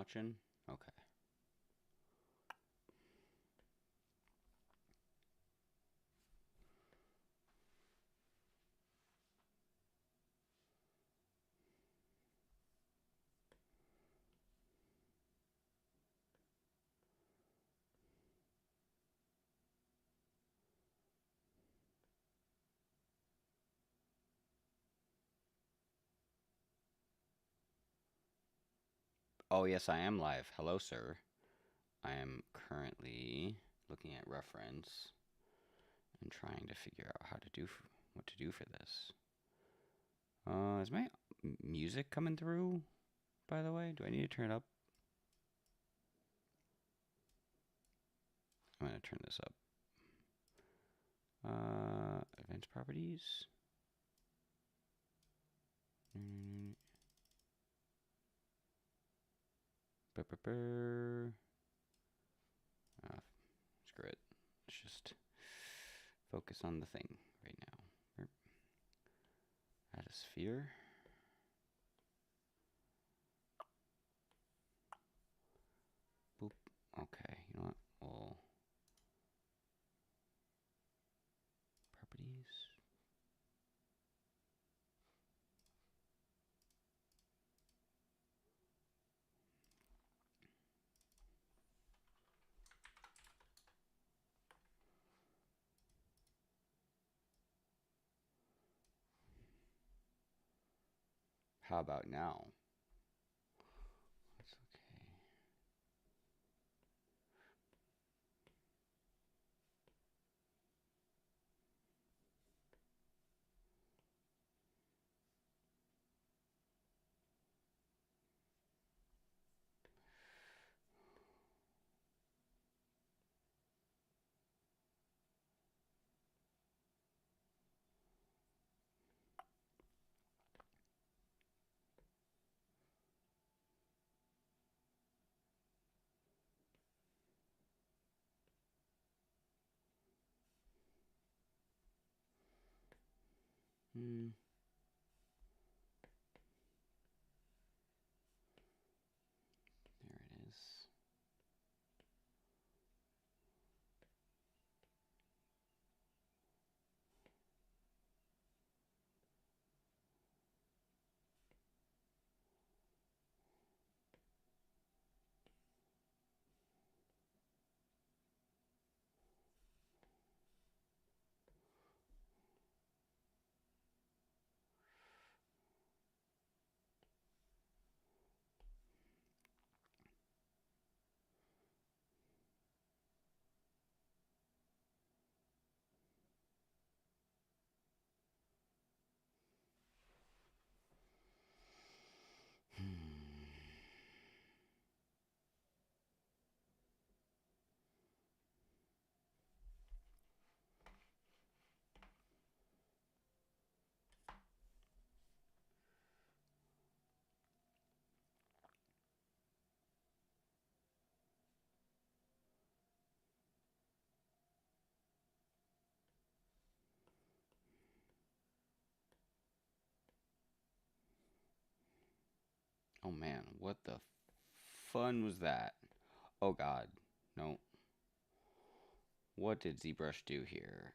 watching? Okay. Oh, yes, I am live. Hello, sir. I am currently looking at reference and trying to figure out how to do what to do for this. Is my music coming through, by the way? Do I need to turn it up? I'm going to turn this up. Advanced properties. Screw it. Let's just focus on the thing right now. Add a sphere. Boop. Okay, you know what? Well, properties. How about now? That's okay. Hmm. There it is. Oh man, what the fun was that? Oh god, no. What did ZBrush do here?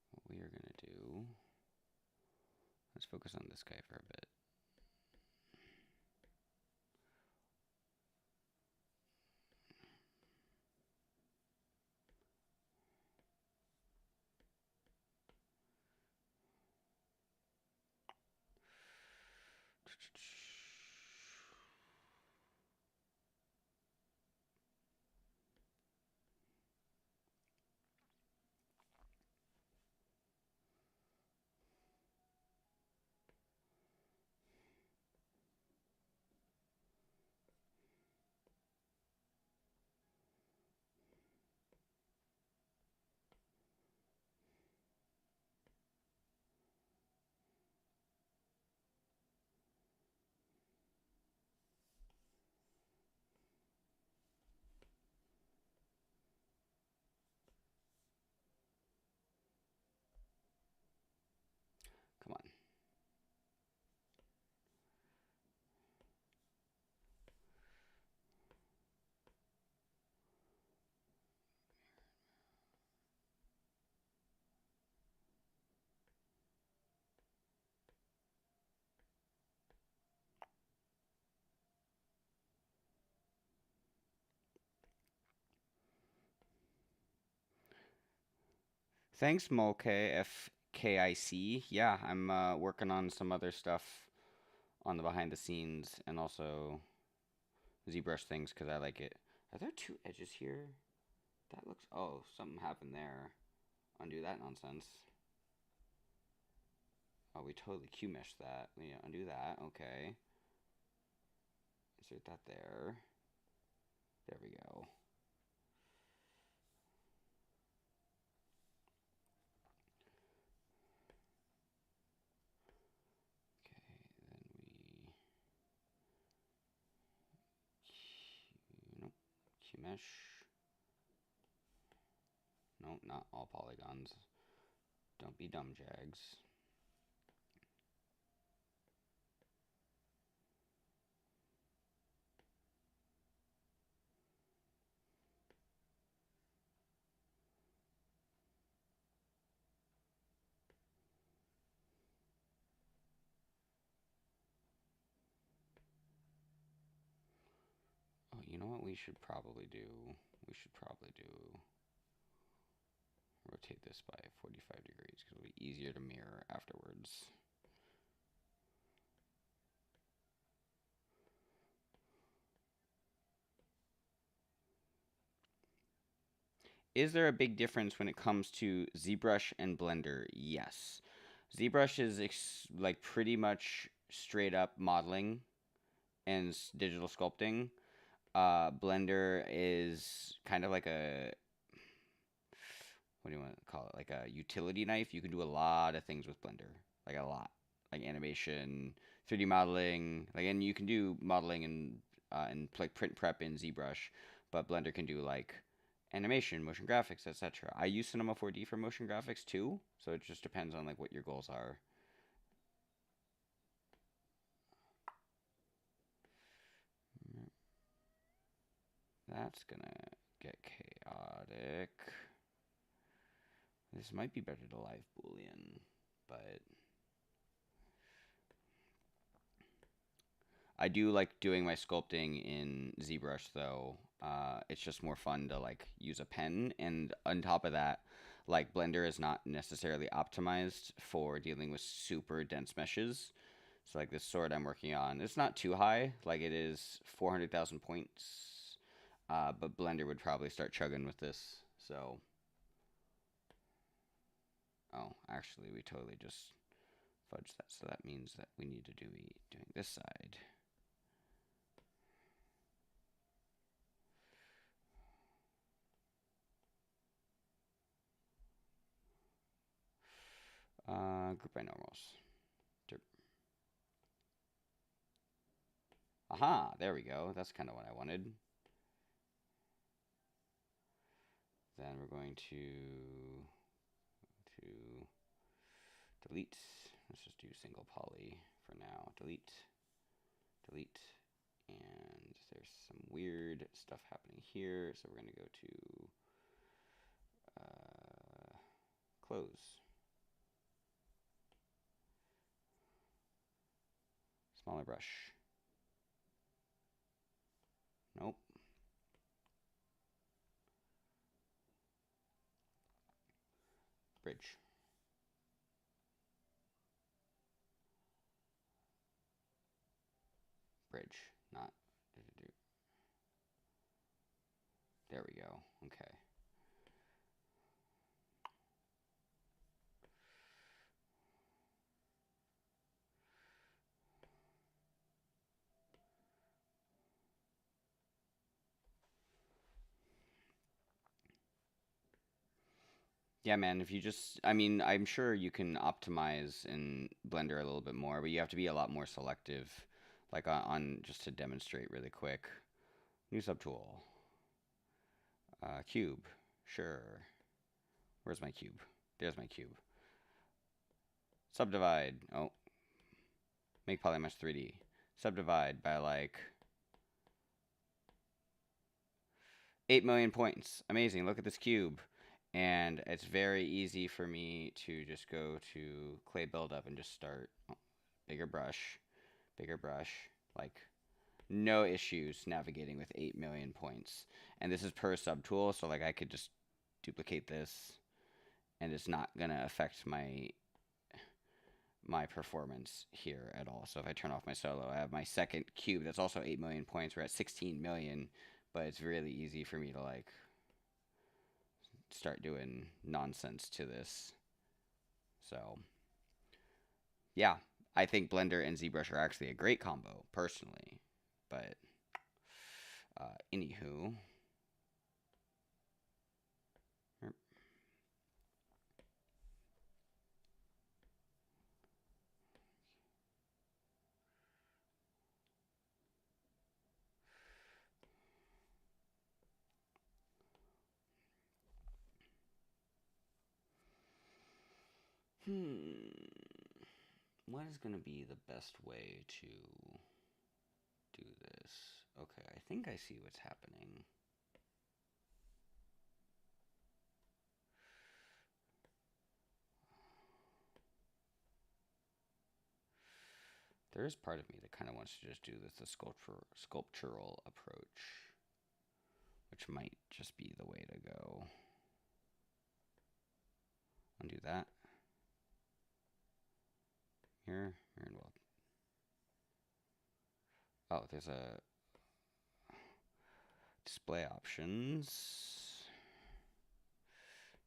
What we are gonna do, let's focus on this guy for a bit. Thanks, Molke FKIC. Yeah, I'm working on some other stuff on the behind the scenes and also ZBrush things because I like it. Are there two edges here? That looks. Oh, something happened there. Undo that nonsense. Oh, we totally Q meshed that. We need to undo that. Okay. Insert that there. There we go. Okay, then we nope, Q mesh. Nope, not all polygons. Don't be dumb, Jags. Oh, you know what we should probably do? We should probably do rotate this by 45 degrees because it'll be easier to mirror afterwards. Is there a big difference when it comes to ZBrush and Blender? Yes. ZBrush is like pretty much straight up modeling and digital sculpting. Blender is kind of like a, what do you want to call it? Like a utility knife. You can do a lot of things with Blender, like a lot, like animation, 3D modeling, like, and you can do modeling and like print prep in ZBrush, but Blender can do like animation, motion graphics, etc. I use Cinema 4D for motion graphics too, so it just depends on like what your goals are. That's gonna get chaotic. This might be better to live Boolean, but I do like doing my sculpting in ZBrush though. It's just more fun to like use a pen, and on top of that, like Blender is not necessarily optimized for dealing with super dense meshes. So like this sword I'm working on, it's not too high. Like it is 400,000 points, but Blender would probably start chugging with this. So, oh, actually, we totally just fudged that. So that means that we need to do doing this side. Group by normals. Derp. Aha, there we go. That's kind of what I wanted. Then we're going to delete. Let's just do single poly for now. Delete, delete, and there's some weird stuff happening here. So we're going to go to close. Smaller brush. Nope. Bridge. Bridge. Not. There we go. Okay. Yeah, man, if you just, I mean, I'm sure you can optimize in Blender a little bit more, but you have to be a lot more selective, like on just to demonstrate really quick. New subtool. Cube. Sure. Where's my cube? There's my cube. Subdivide. Oh. Make polymesh 3D. Subdivide by like 8 million points. Amazing. Look at this cube. And it's very easy for me to just go to clay buildup and just start bigger brush, like no issues navigating with 8 million points. And this is per subtool, so like I could just duplicate this and it's not gonna affect my performance here at all. So if I turn off my solo, I have my second cube that's also 8 million points. We're at 16 million, but it's really easy for me to like start doing nonsense to this. So yeah, I think Blender and ZBrush are actually a great combo personally, but anywho. What is going to be the best way to do this? Okay, I think I see what's happening. There is part of me that kind of wants to just do this the sculptural approach, which might just be the way to go. Undo that. Here, and well. Oh, there's a display options.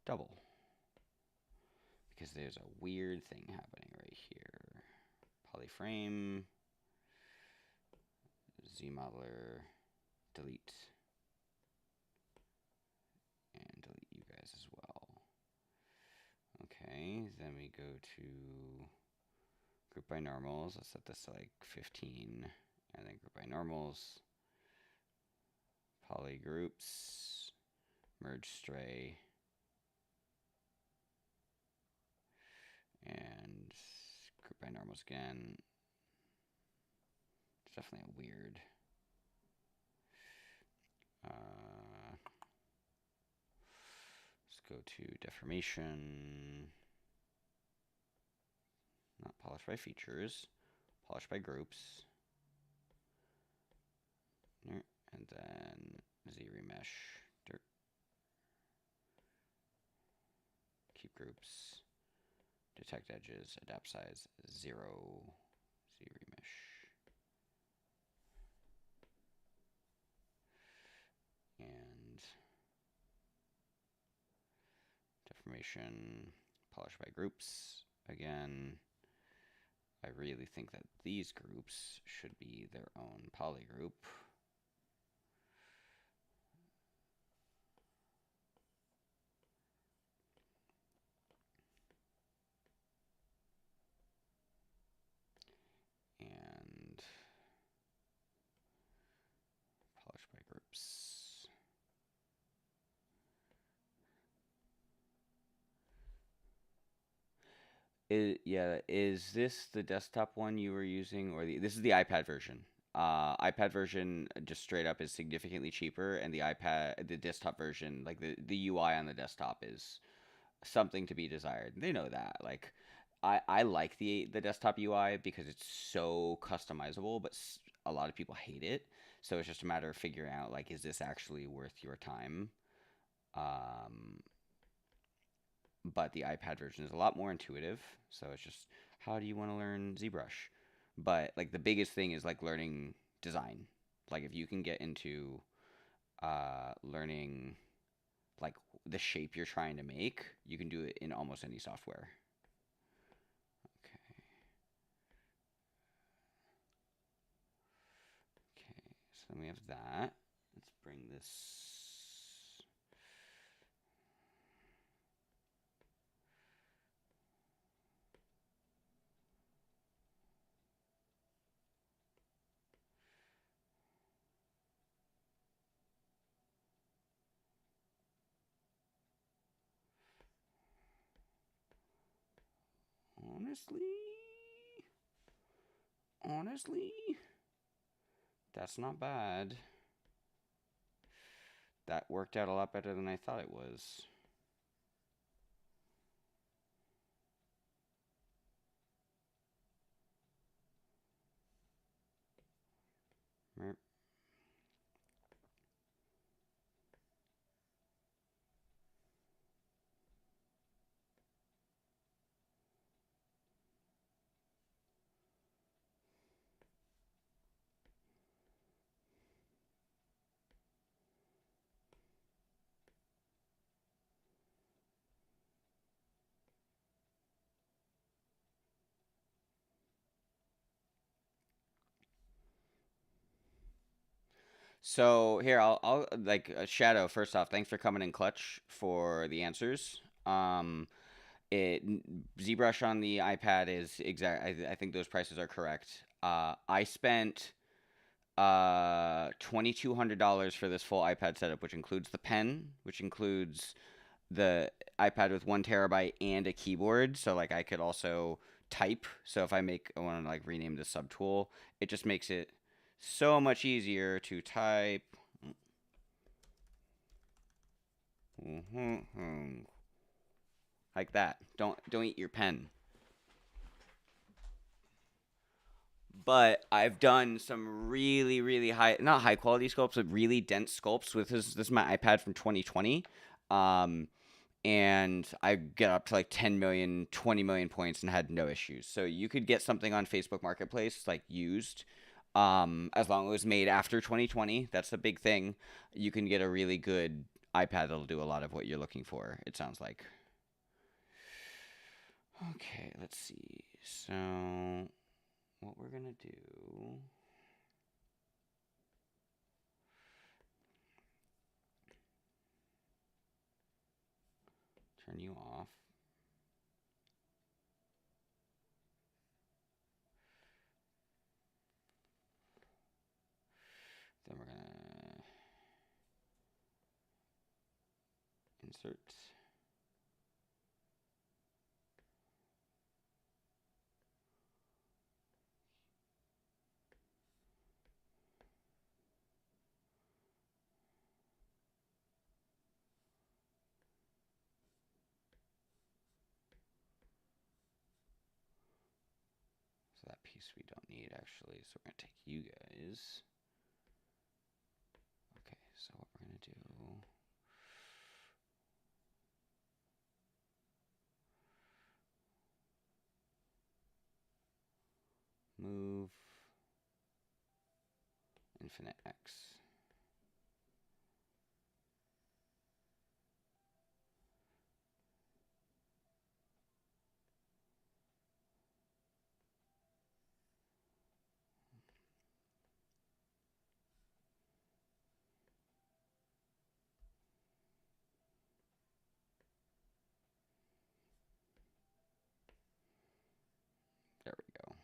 Double. Because there's a weird thing happening right here. Polyframe. ZModeler. Delete. And delete you guys as well. Okay, then we go to group by normals. Let's set this to like 15. And then group by normals. Poly groups. Merge stray. And group by normals again. It's definitely a weird. Let's go to deformation. Not polish by features. Polish by groups. And then Z remesh. Dirt. Keep groups. Detect edges. Adapt size 0. Z remesh. And deformation. Polish by groups. Again, I really think that these groups should be their own polygroup. And polish by groups. Is this the desktop one you were using, or this is the iPad version? iPad version just straight up is significantly cheaper, and the desktop version, like the UI on the desktop is something to be desired. They know that. Like, I like the desktop UI because it's so customizable, but a lot of people hate it. So it's just a matter of figuring out like, is this actually worth your time? Um, but the iPad version is a lot more intuitive. So it's just, how do you want to learn ZBrush? But like the biggest thing is like learning design. Like if you can get into learning like the shape you're trying to make, you can do it in almost any software. Okay. Okay, so then we have that. Let's bring this. Honestly, that's not bad. That worked out a lot better than I thought it was. So here, I'll like Shadow. First off, thanks for coming in clutch for the answers. It ZBrush on the iPad is exact. I think those prices are correct. I spent $2,200 for this full iPad setup, which includes the pen, which includes the iPad with 1 TB and a keyboard. So like I could also type. So if I want to like rename the subtool, it just makes it so much easier to type. Like that. Don't eat your pen. But I've done some really, really high, not high quality sculpts, but really dense sculpts with this is my iPad from 2020. Um, and I get up to like 10 million, 20 million points and had no issues. So you could get something on Facebook Marketplace, like used, as long as it was made after 2020. That's a big thing. You can get a really good iPad that'll do a lot of what you're looking for, it sounds like. Okay, let's see. So, what we're gonna do. Turn you off. Then we're gonna insert. So that piece we don't need actually. So we're gonna take you guys. Okay, so what we're gonna do. Move infinite X. There we go.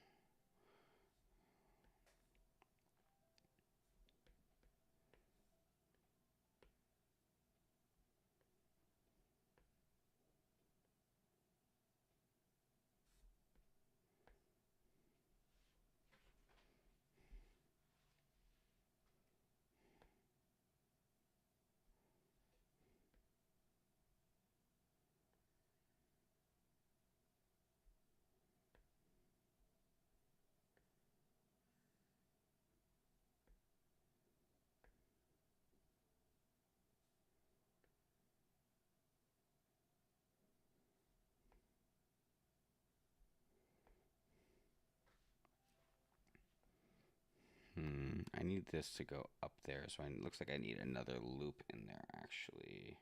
I need this to go up there, so it looks like I need another loop in there actually.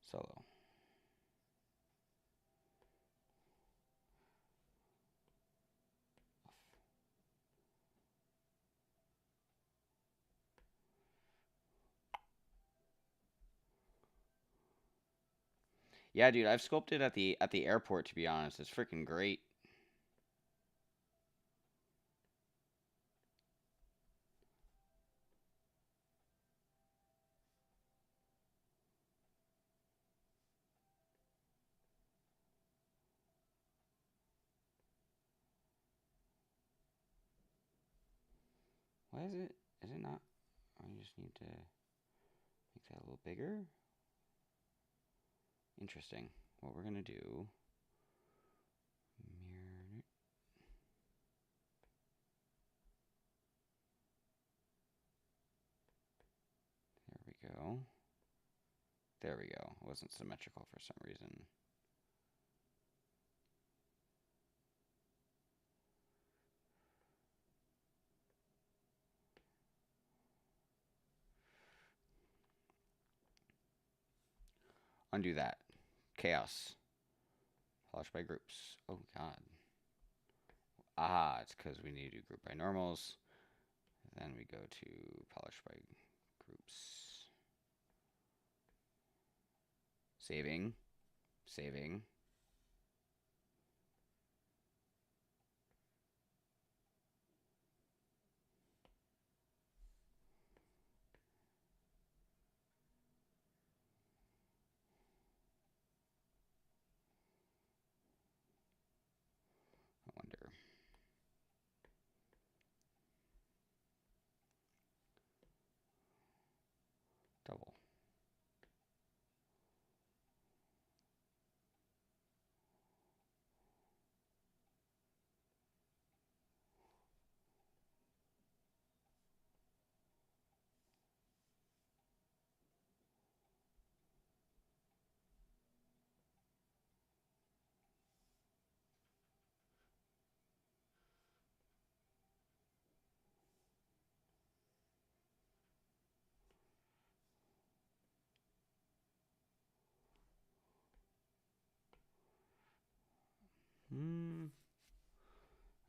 Solo. Yeah, dude, I've sculpted at the airport. To be honest, it's freaking great. Why is it? Is it not? I just need to make that a little bigger. Interesting. What we're gonna do? Mirror. There we go. There we go. It wasn't symmetrical for some reason. Undo that. Chaos. Polish by groups. Oh god. Aha, it's because we need to do group by normals. Then we go to polish by groups. Saving. Saving. I wonder. Double.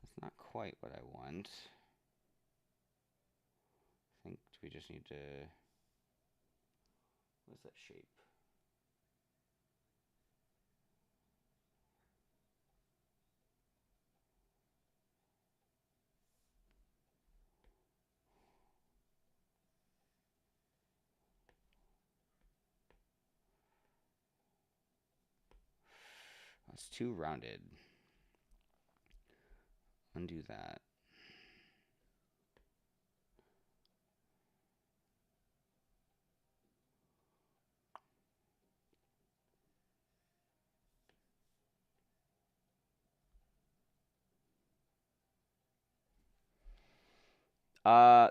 That's not quite what I want. I think we just need to. What's that shape? It's too rounded. Undo that.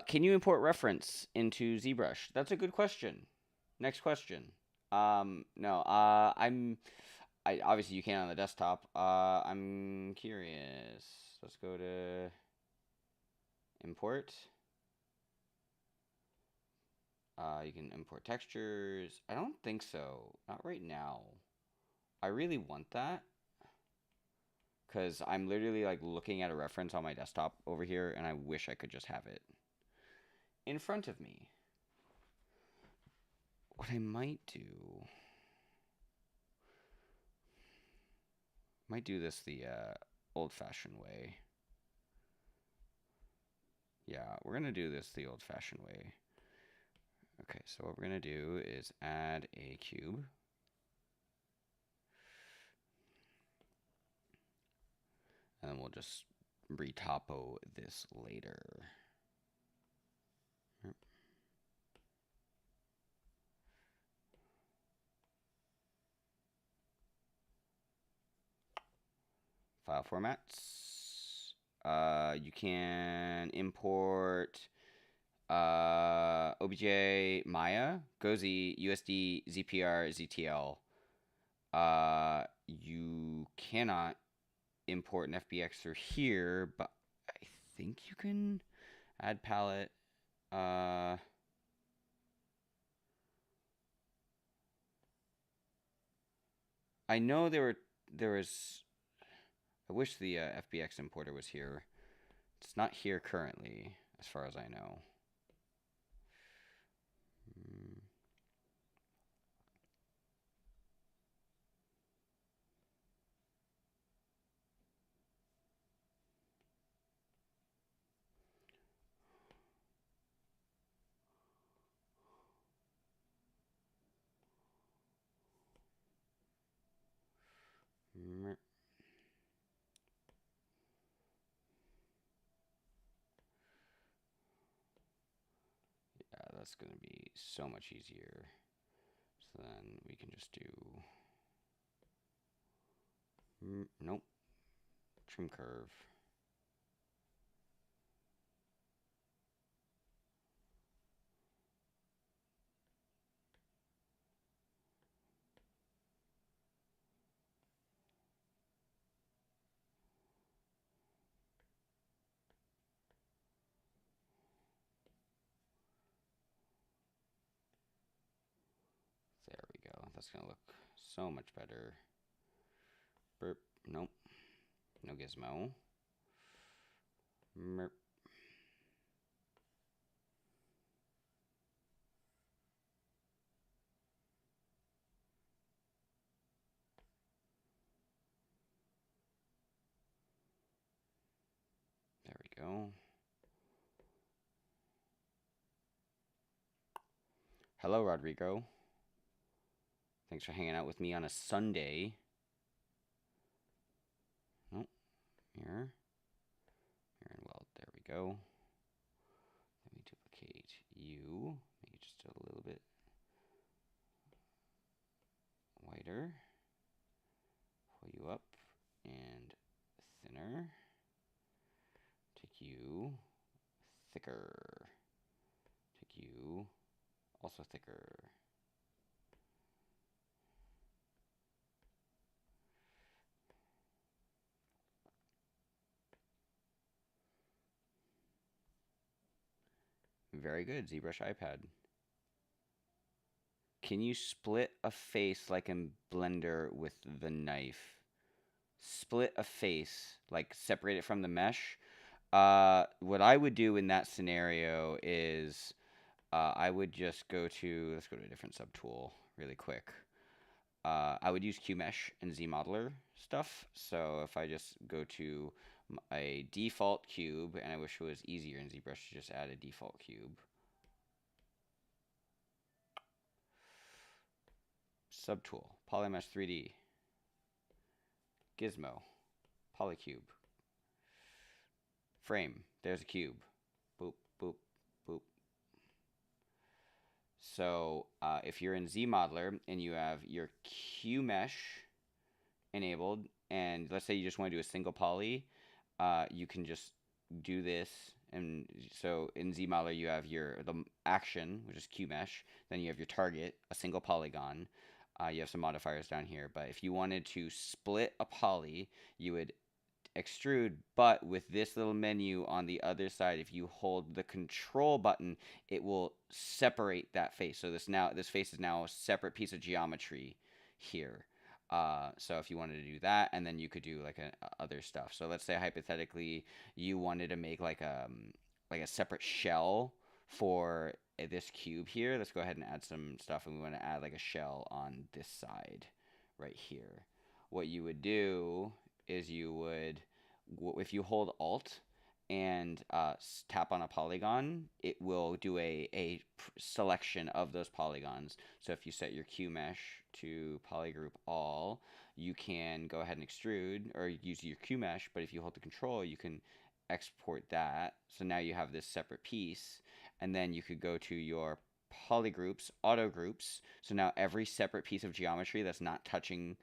Can you import reference into ZBrush? That's a good question. Next question. No. I obviously you can on the desktop. I'm curious. Let's go to import. You can import textures. I don't think so. Not right now. I really want that because I'm literally like looking at a reference on my desktop over here, and I wish I could just have it in front of me. What I might do this the old-fashioned way. Yeah, we're gonna do this the old-fashioned way. Okay, so what we're gonna do is add a cube. And then we'll just retopo this later. File formats. You can import OBJ, Maya, GOZ, USD, ZPR, ZTL. You cannot import an FBX through here, but I think you can add palette. I know there was. I wish the FBX importer was here. It's not here currently, as far as I know. Yeah, that's going to be so much easier. So then we can just do... Nope. Trim curve. There we go. That's going to look so much better. Burp. Nope. No gizmo. Merp. There we go. Hello, Rodrigo. Thanks for hanging out with me on a Sunday. Oh, here. Here and weld. There we go. Let me duplicate you. Make it just a little bit whiter. Pull you up and thinner. Take you thicker. Take you also thicker. Very good, ZBrush iPad. Can you split a face like in Blender with the knife? Split a face, like separate it from the mesh. What I would do in that scenario is I would just go to, let's go to a different subtool really quick. I would use QMesh and ZModeler stuff. So if I just go to a default cube, and I wish it was easier in ZBrush to just add a default cube. Subtool, Polymesh 3D, Gizmo, Polycube, Frame, there's a cube, boop, boop, boop. So if you're in ZModeler and you have your QMesh enabled, and let's say you just want to do a single poly, you can just do this. And so in ZModeler you have the action, which is QMesh, then you have your target, a single polygon. You have some modifiers down here, but if you wanted to split a poly, you would extrude, but with this little menu on the other side, if you hold the control button, it will separate that face. So this face is now a separate piece of geometry here. So if you wanted to do that, and then you could do like other stuff. So let's say hypothetically you wanted to make like a separate shell for this cube here. Let's go ahead and add some stuff, and we want to add like a shell on this side right here. What you would do is you would, if you hold Alt and tap on a polygon, it will do a selection of those polygons. So if you set your QMesh to polygroup all, you can go ahead and extrude or use your QMesh, but if you hold the control, you can export that. So now you have this separate piece, and then you could go to your polygroups, auto groups. So now every separate piece of geometry that's not touching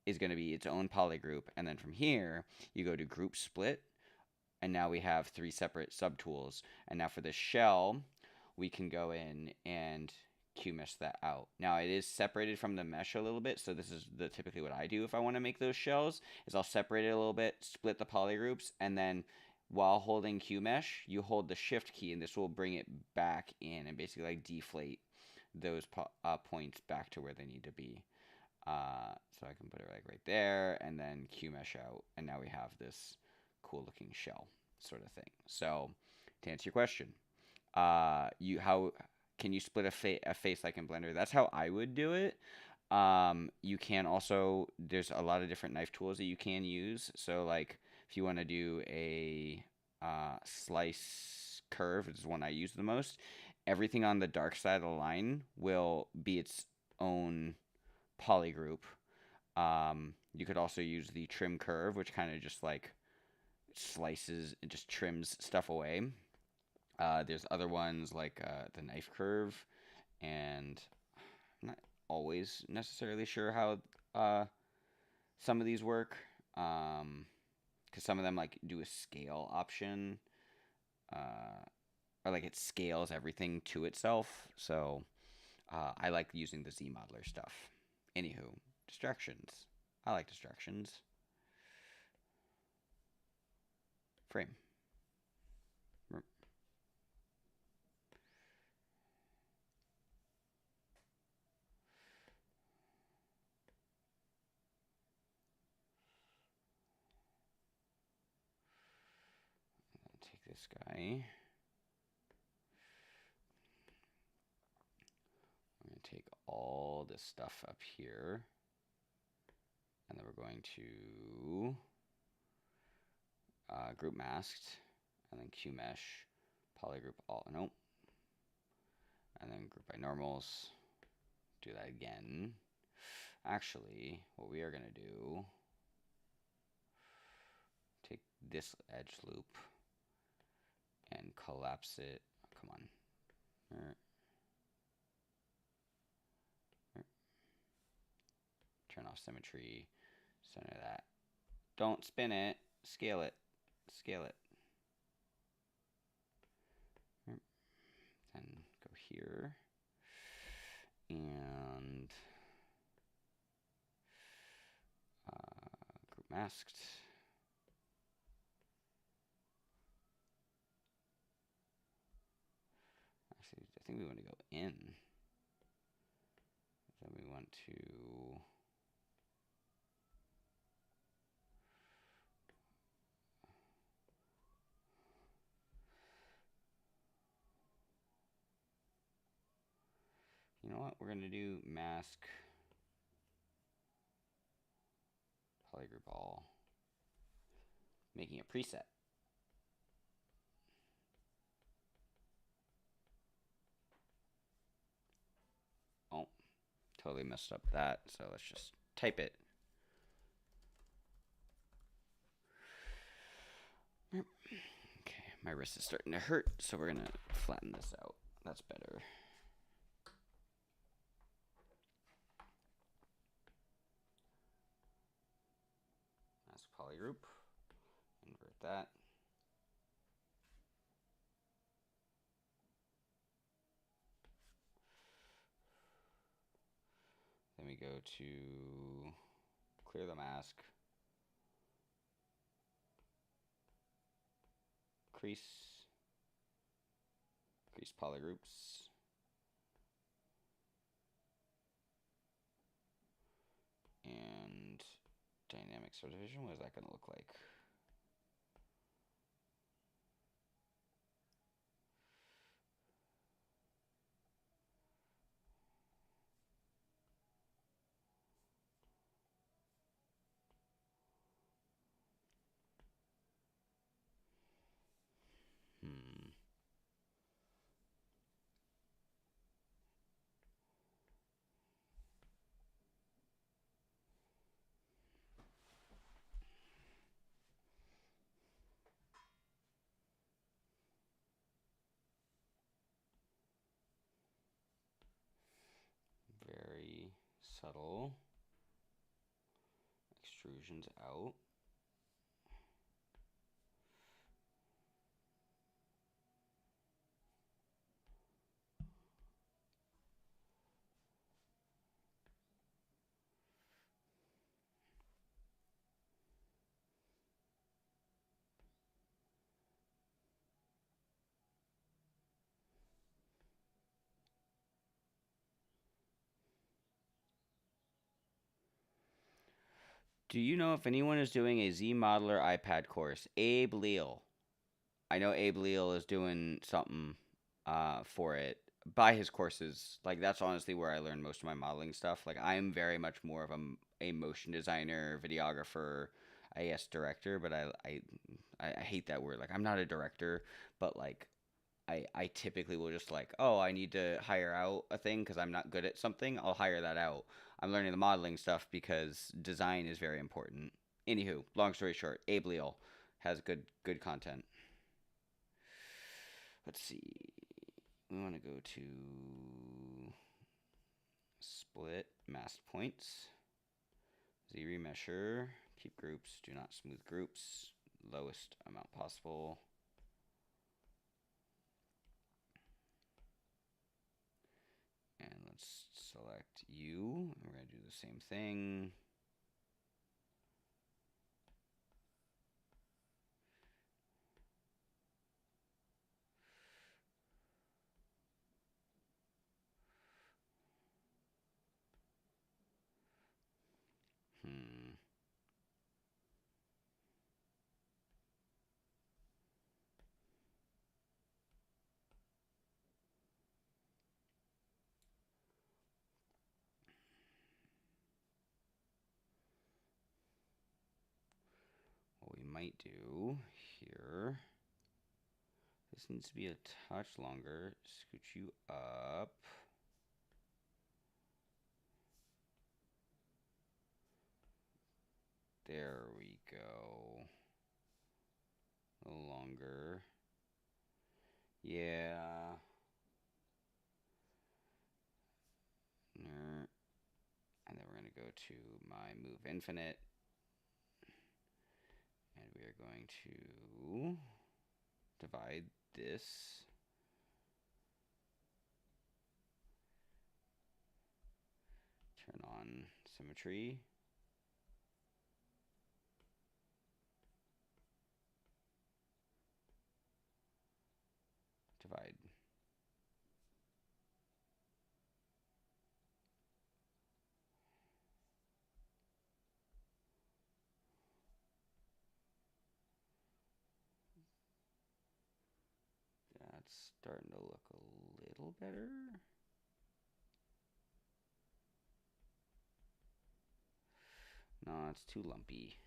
is going to be its own polygroup, and then from here you go to group split, and now we have 3 separate subtools. And now for the shell, we can go in and QMesh that out. Now it is separated from the mesh a little bit, so this is typically what I do if I want to make those shells, is I'll separate it a little bit, split the polygroups, and then while holding QMesh, you hold the shift key, and this will bring it back in and basically like deflate those points back to where they need to be. So I can put it like right there, and then QMesh out, and now we have this cool looking shell sort of thing. So to answer your question, how can you split a face like in Blender? That's how I would do it. You can also, there's a lot of different knife tools that you can use. So like if you want to do a slice curve, which is one I use the most, everything on the dark side of the line will be its own polygroup. You could also use the trim curve, which kind of just like slices and just trims stuff away. There's other ones like the knife curve, and I'm not always necessarily sure how some of these work, because some of them like do a scale option, or like it scales everything to itself. So I like using the ZModeler stuff. Anywho, distractions. I like distractions. Frame. Take this guy. I'm going to take all this stuff up here, and then we're going to group masked, and then Q mesh, polygroup all, nope, and then group by normals. Do that again. Actually, what we are going to do, take this edge loop and collapse it. Come on. Turn off symmetry. Center that. Don't spin it. Scale it. Scale it. Then go here. And group masked. Actually, I think we want to go in. Then we want to you know what? We're going to do mask polygroup all, making a preset. Oh, totally messed up that. So let's just type it. Okay, my wrist is starting to hurt, so we're going to flatten this out. That's better. Mask polygroup. Invert that. Then we go to clear the mask, crease polygroups, and dynamic subdivision. What is that going to look like? Very subtle extrusions out. Do you know if anyone is doing a Z Modeler iPad course? Abe Leal. I know Abe Leal is doing something for it. Buy his courses. Like, that's honestly where I learned most of my modeling stuff. Like, I'm very much more of a motion designer, videographer, I guess director, but I hate that word. Like, I'm not a director, but like I typically will just like, oh, I need to hire out a thing because I'm not good at something. I'll hire that out. I'm learning the modeling stuff because design is very important. Anywho, long story short, Abe Leal has good content. Let's see. We want to go to split masked points. Z remesher. Keep groups. Do not smooth groups. Lowest amount possible. And let's select U. We're going to do the same thing. might do here, this needs to be a touch longer. Scooch you up. There we go. A little longer. Yeah. And then we're going to go to my move infinite. And we are going to divide this. Turn on symmetry. Divide. That's starting to look a little better. No, it's too lumpy.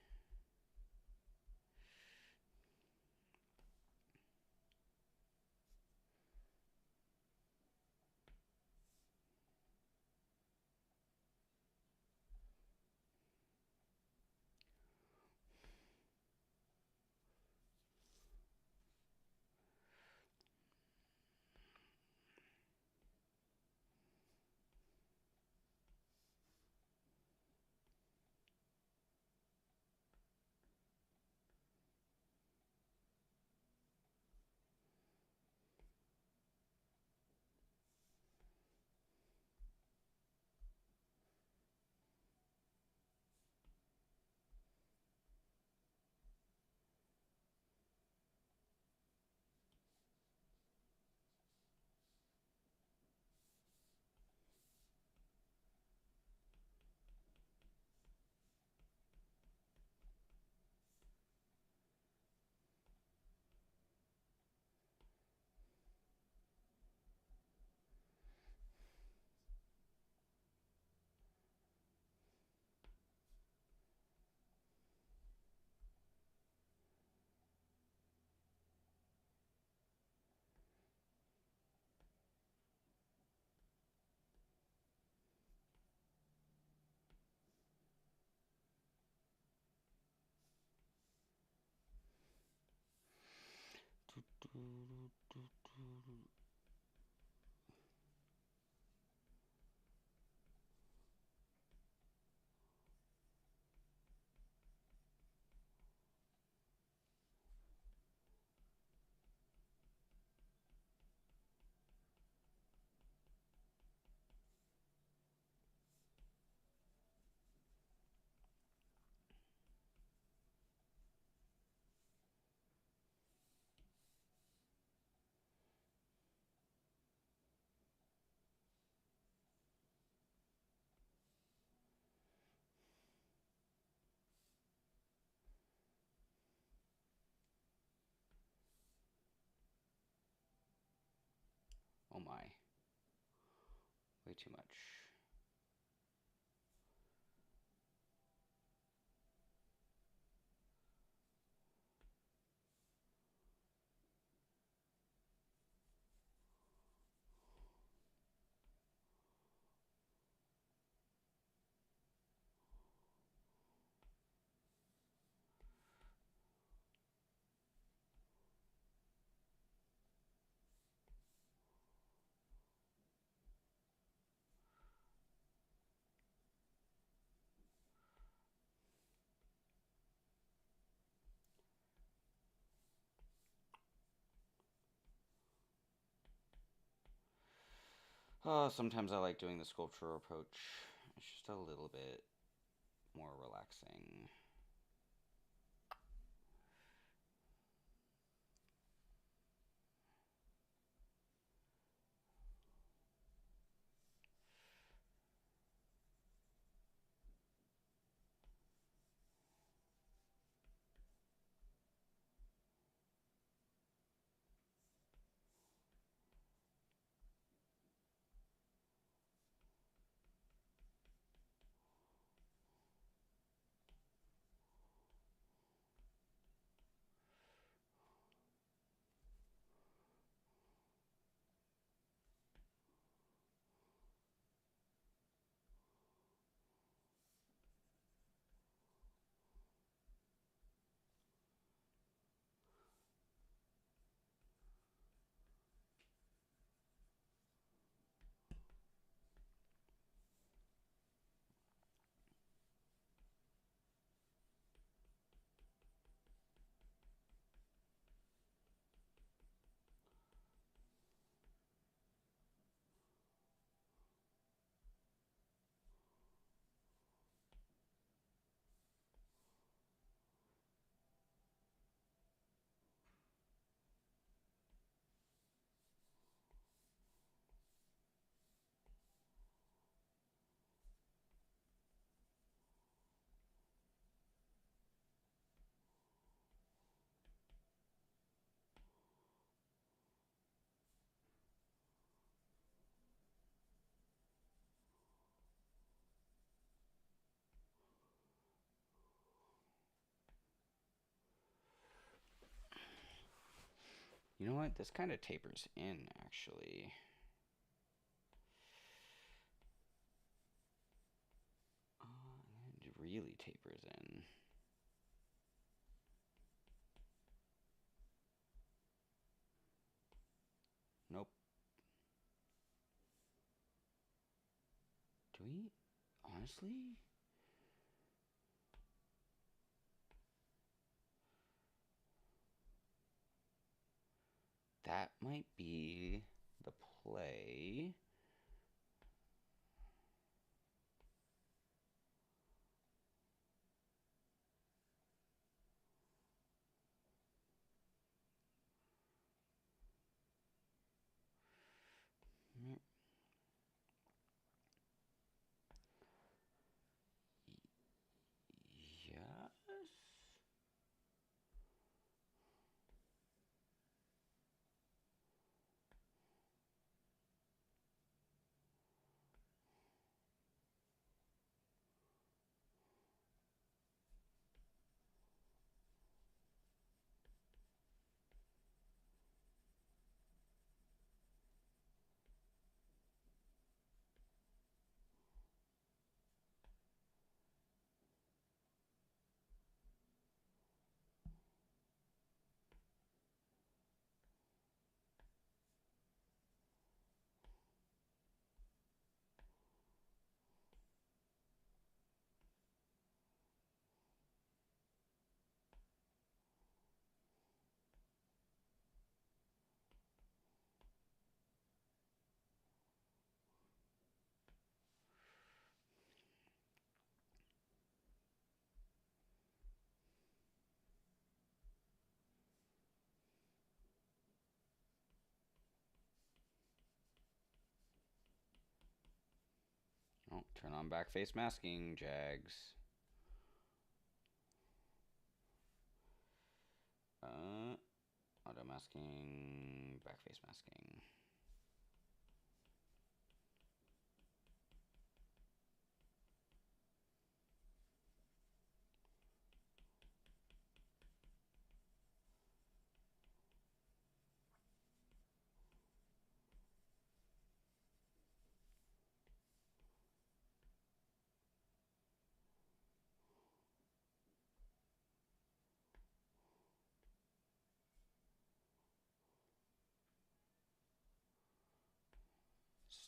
Oh my. Way too much. Oh, sometimes I like doing the sculptural approach. It's just a little bit more relaxing. You know what? This kind of tapers in, actually. It really tapers in. Nope. Do we? Honestly? That might be the play. Yes. Oh, turn on back face masking, Jags. Auto masking, back face masking.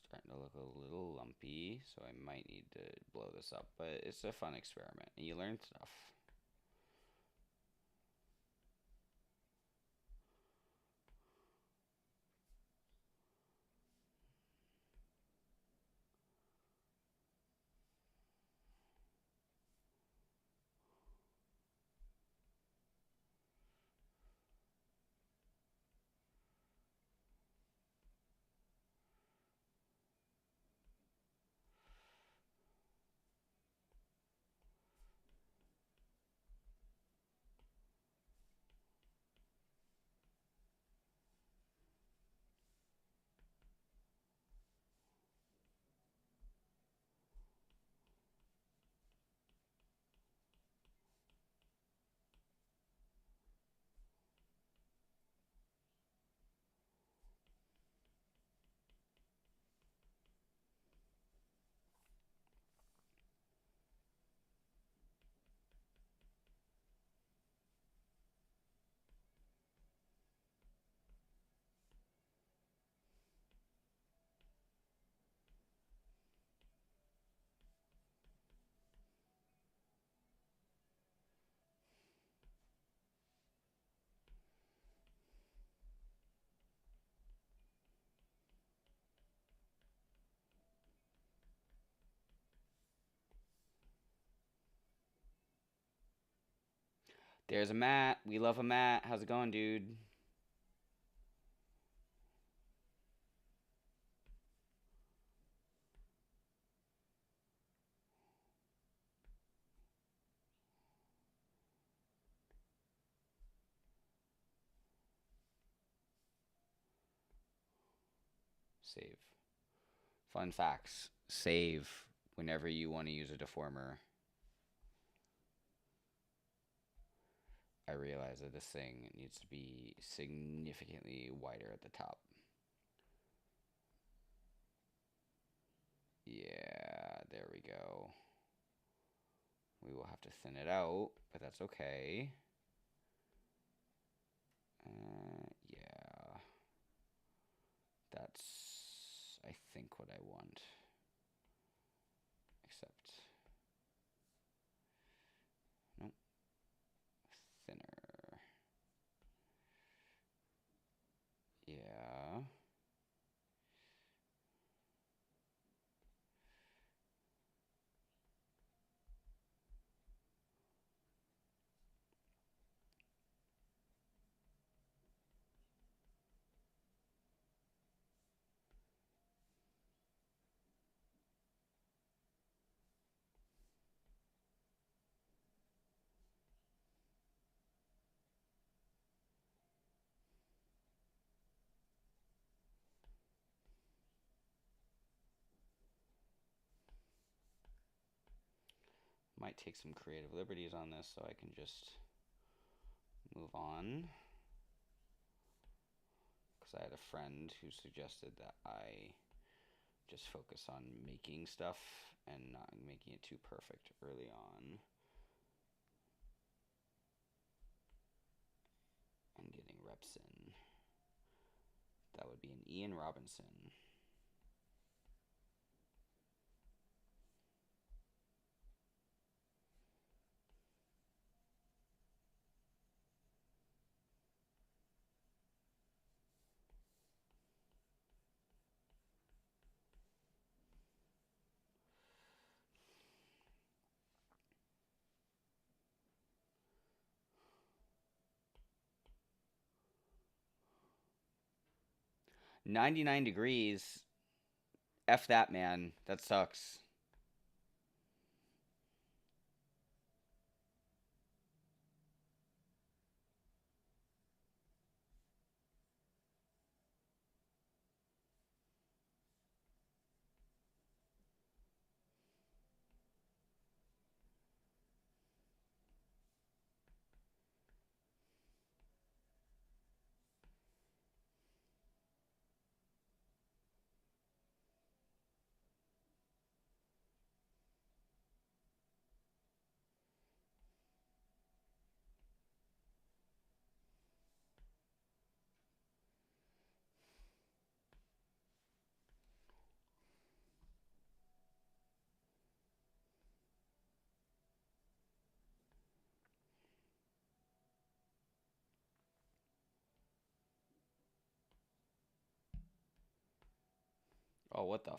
Starting to look a little lumpy, so I might need to blow this up, but it's a fun experiment. You learn stuff. There's a Matt. We love a Matt. How's it going, dude? Save. Fun facts. Save whenever you want to use a deformer. I realize that this thing needs to be significantly wider at the top. Yeah, there we go. We will have to thin it out, but that's okay. Yeah. That's, I think, what I want. Except, nope, thinner. Yeah. Might take some creative liberties on this so I can just move on. Because I had a friend who suggested that I just focus on making stuff and not making it too perfect early on. And getting reps in. That would be an Ian Robinson. $99 degrees. F that, man. That sucks. Oh, what the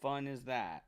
fun is that?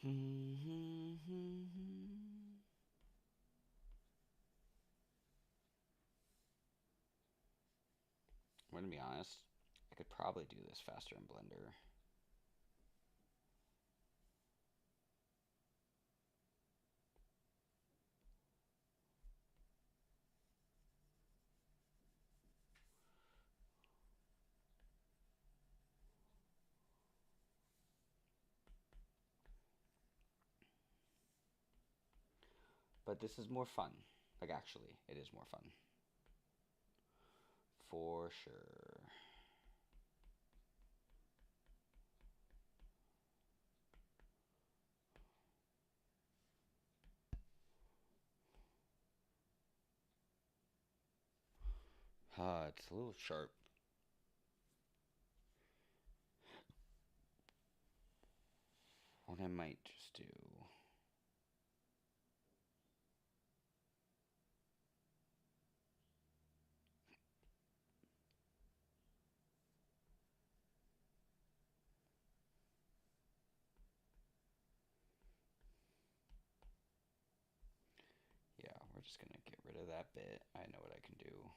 I'm gonna be honest, I could probably do this faster in Blender. But this is more fun. Like, actually, it is more fun. For sure. It's a little sharp. What I might just do. Yeah, we're just gonna get rid of that bit. I know what I can do.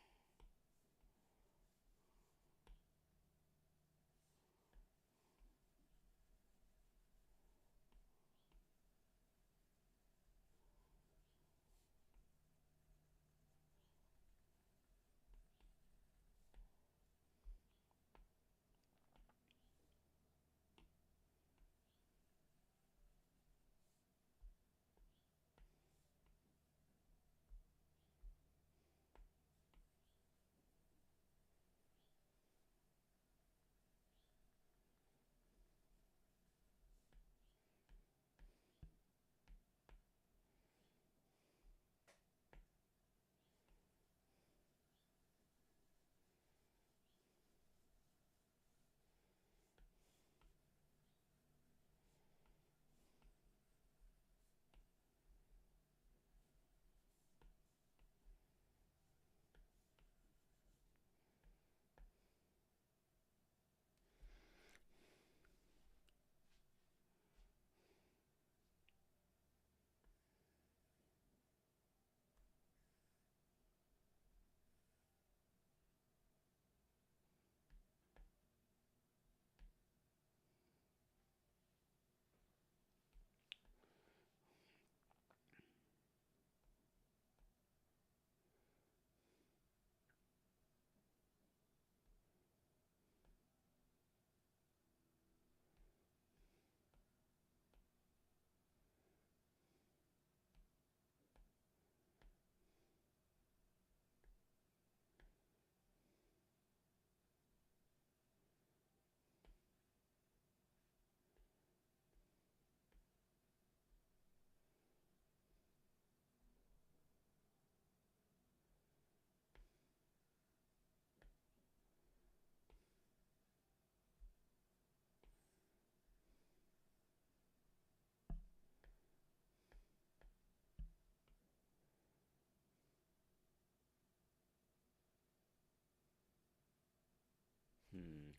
Hmm.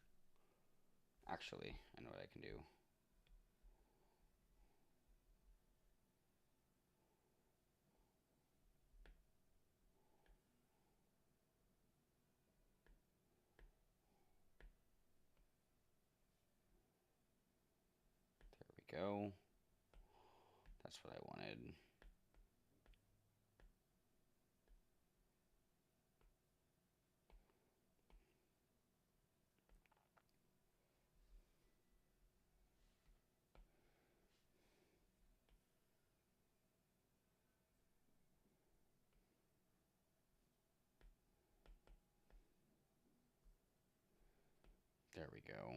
Actually, I know what I can do. There we go. That's what I wanted. There we go.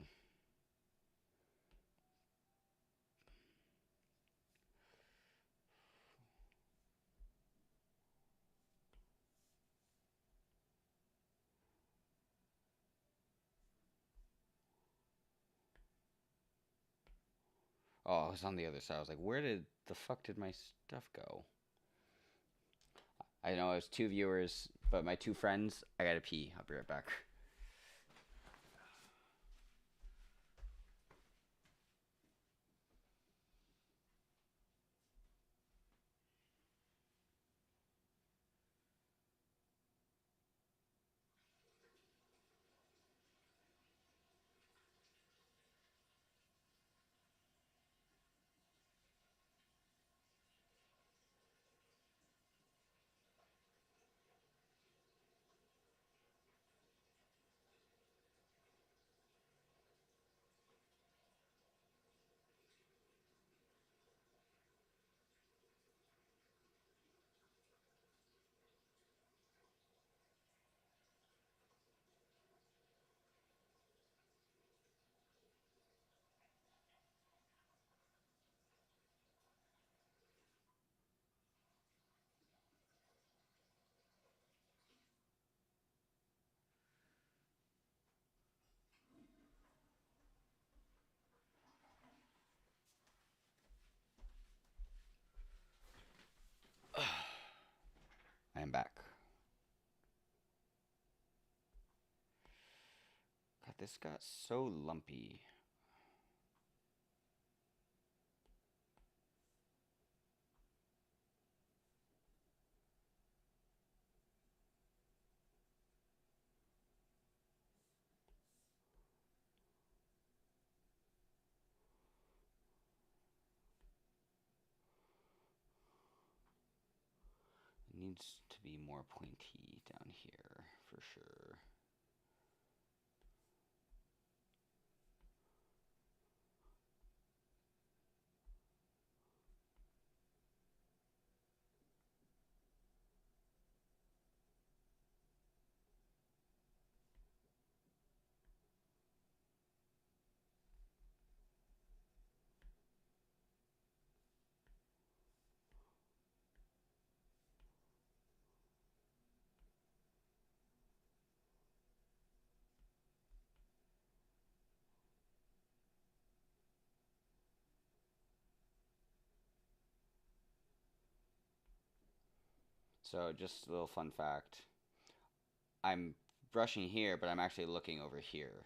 Oh, I was on the other side. I was like, where did the fuck did my stuff go? I know it was 2 viewers, but my 2 friends, I gotta pee. I'll be right back. I'm back. God, this got so lumpy. It needs to be more pointy down here for sure. So just a little fun fact. I'm brushing here, but I'm actually looking over here.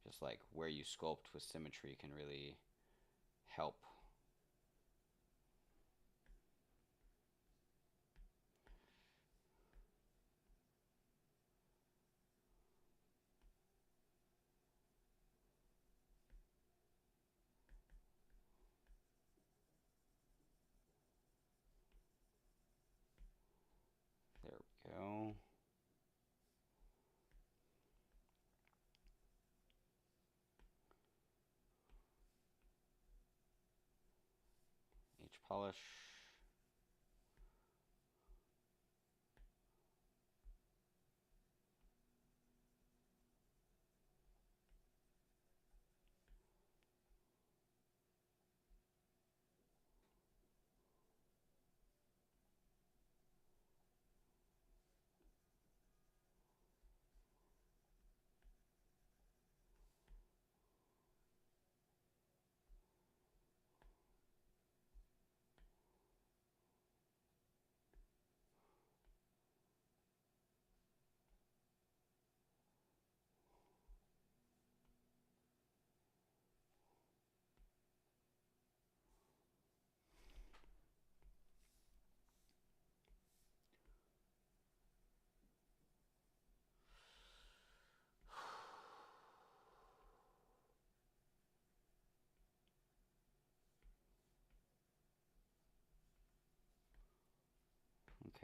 Just like where you sculpt with symmetry can really help. There we go. H polish.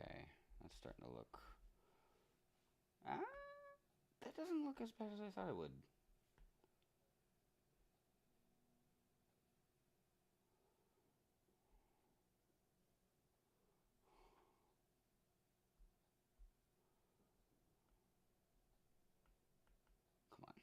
Okay, that's starting to look. Ah, that doesn't look as bad as I thought it would. Come on.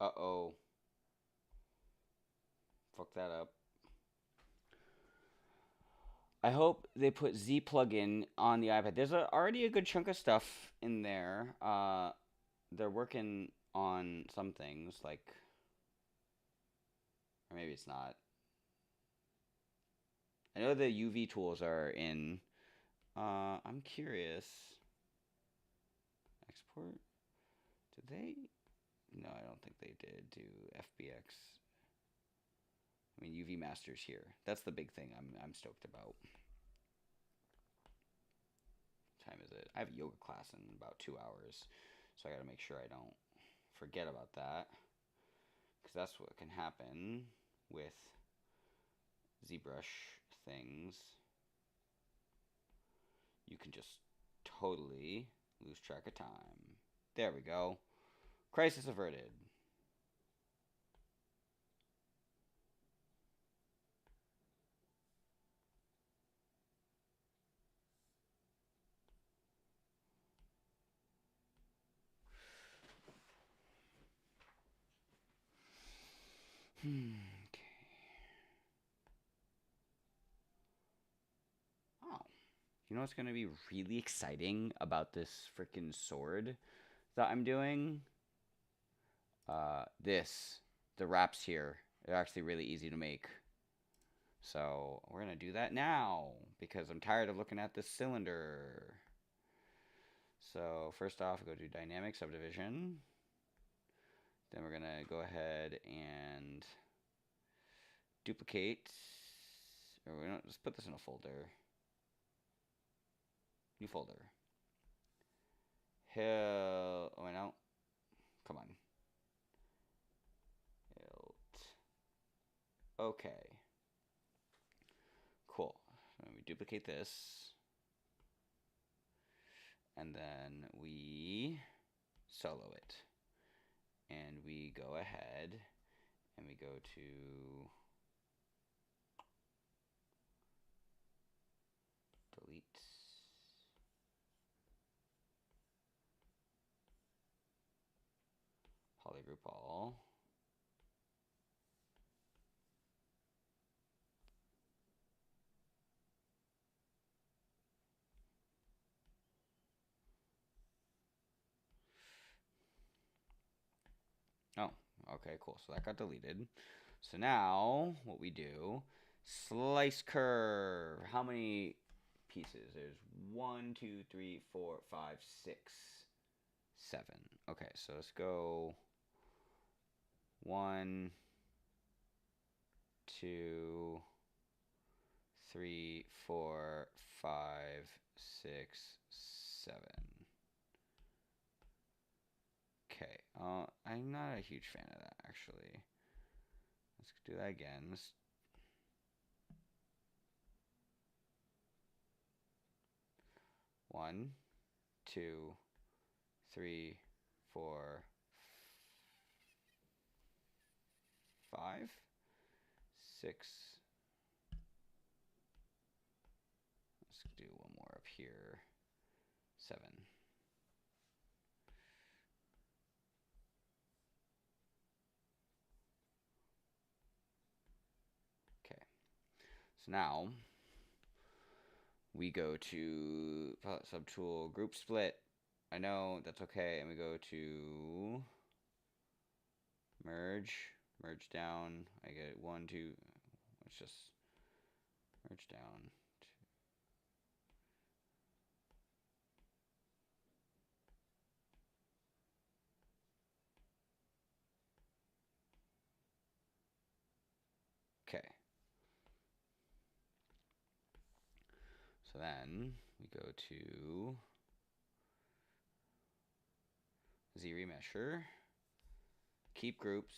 Uh-oh. Fuck that up. I hope they put Z plugin on the iPad. There's already a good chunk of stuff in there. They're working on some things, like, or maybe it's not. I know the UV tools are in. I'm curious. Export? Did they? No, I don't think they did do FBX. I mean, UV Masters here. That's the big thing I'm stoked about. What time is it? I have a yoga class in about 2 hours, so I got to make sure I don't forget about that, because that's what can happen with ZBrush things. You can just totally lose track of time. There we go. Crisis averted. Okay. Oh. You know what's going to be really exciting about this freaking sword that I'm doing? The wraps here, they're actually really easy to make. So we're going to do that now because I'm tired of looking at this cylinder. So first off, go to dynamic subdivision. Then we're going to go ahead and duplicate. Or we don't, let's put this in a folder. New folder. Hill. Oh, wait, no. Come on. Hilt. Okay. Cool. So we duplicate this. And then we solo it. And we go ahead and we go to delete. Polygroup all. Oh, okay, cool. So that got deleted. So now what we do, slice curve. How many pieces? There's 1, 2, 3, 4, 5, 6, 7. Okay, so let's go 1, 2, 3, 4, 5, 6, 7. Okay, I'm not a huge fan of that, actually. Let's do that again. Let's 1, 2, 3, 4, 5, 6. Let's do one more up here. 7. Okay. So now we go to palette subtool group split. I know that's okay, and we go to merge down. I get 1, 2. Let's just merge down. Okay. So then we go to Z remesher, keep groups,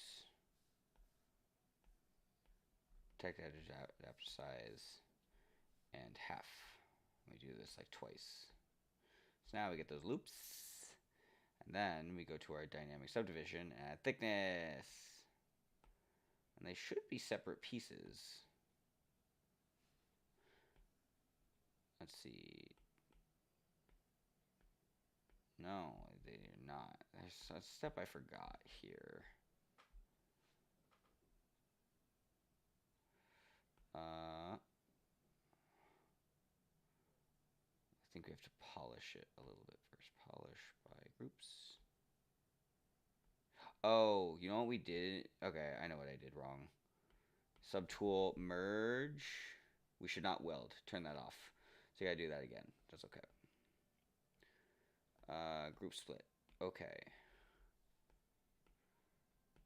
protect edge adapter size, and half. We do this like twice. So now we get those loops, and then we go to our dynamic subdivision and add thickness. And they should be separate pieces. Let's see. No, they're not. There's a step I forgot here. I think we have to polish it a little bit first. Polish by groups. Oh, you know what we did? Okay, I know what I did wrong. Subtool merge. We should not weld. Turn that off. So you gotta do that again. That's okay. Group split. Okay.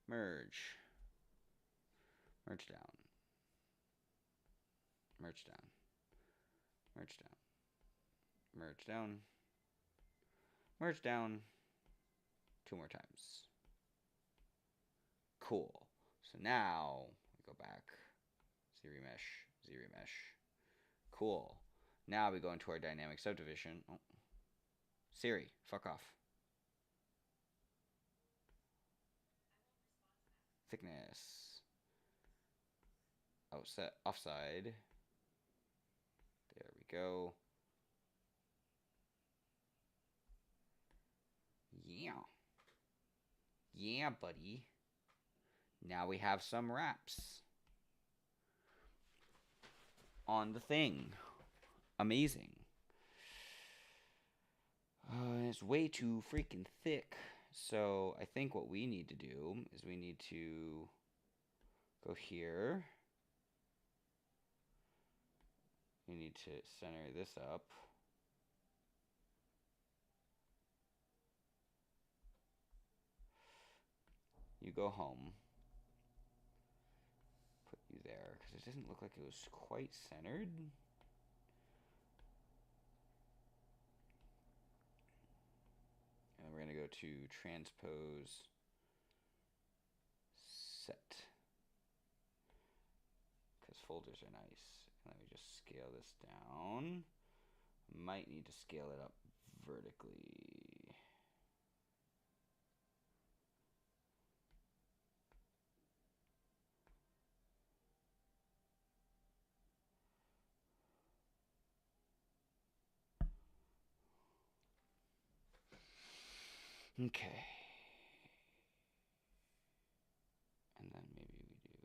Merge. Merge down. Merge down. Merge down. Merge down. Merge down. 2 more times. Cool. So now we go back. Z-remesh. Z-remesh. Cool. Now we go into our dynamic subdivision. Oh. Siri, fuck off. Thickness. Outset, offside. There we go. Yeah. Yeah, buddy. Now we have some wraps on the thing. Amazing. It's way too freaking thick. So I think what we need to do is we need to go here. We need to center this up. You go home. Put you there, because it doesn't look like it was quite centered. And we're going to go to transpose set. Because folders are nice. And let me just scale this down. Might need to scale it up vertically. Okay. And then maybe we do.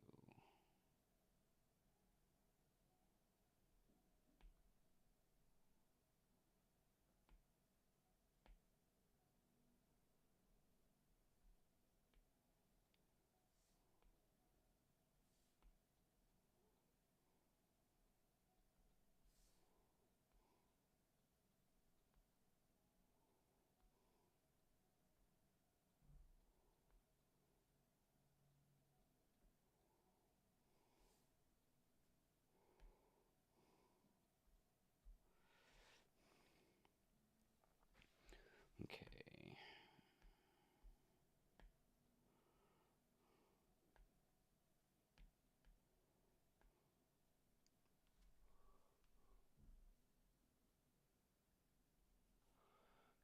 Okay.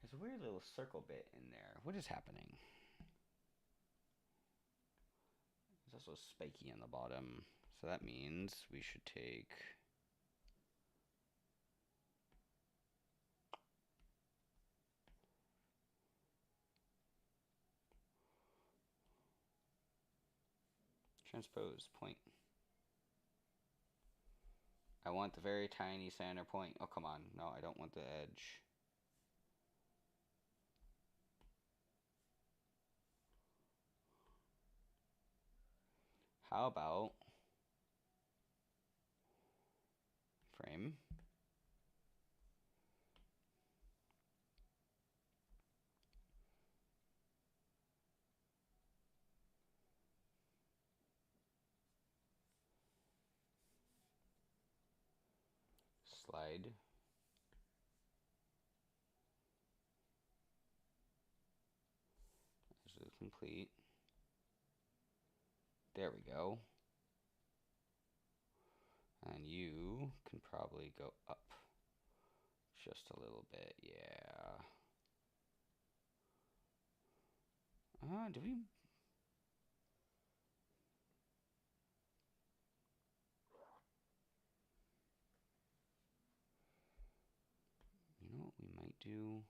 There's a weird little circle bit in there. What is happening? There's also spiky on the bottom. So that means we should take transpose point. I want the very tiny center point. Oh, come on. No, I don't want the edge. How about frame? Slide. This is complete. There we go. And you can probably go up just a little bit. Yeah. Do we? You know what we might do?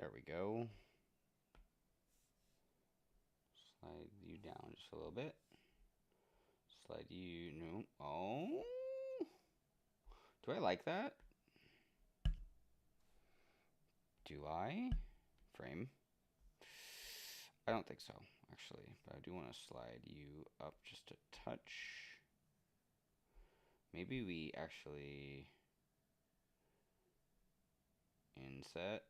There we go. Slide you down just a little bit. Slide you, no, oh. Do I like that? Do I? Frame. I don't think so, actually, but I do want to slide you up just a touch. Maybe we actually inset.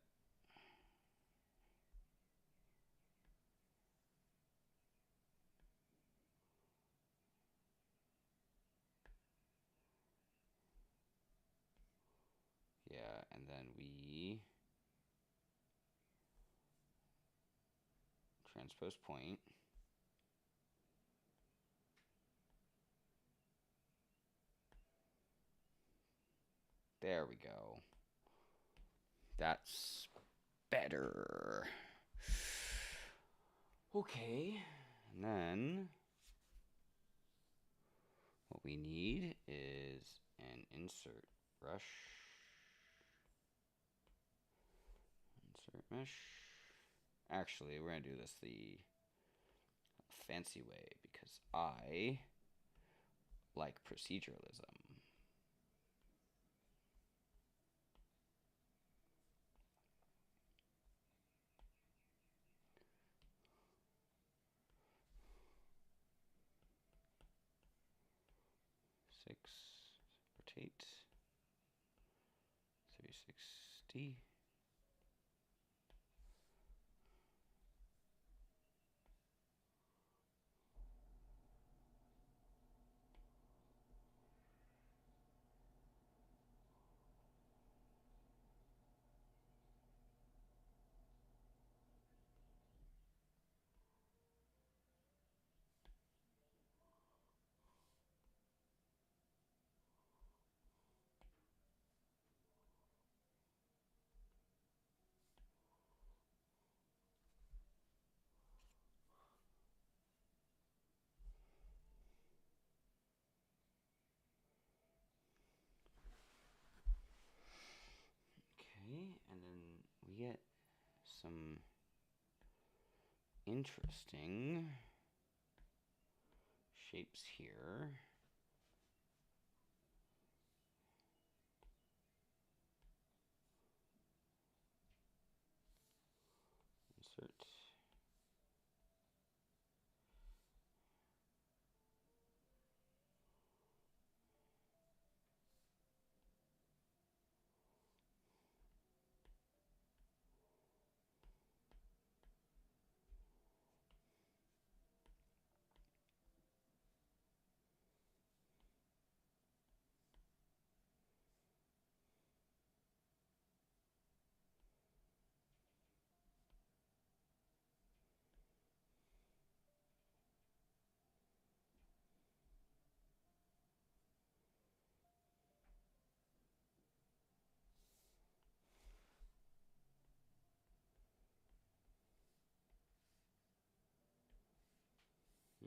Yeah, and then we transpose point. There we go. That's better. Okay, and then what we need is an insert brush. Insert mesh. Actually, we're going to do this the fancy way because I like proceduralism. Rotate 360. Okay, and then we get some interesting shapes here. Insert.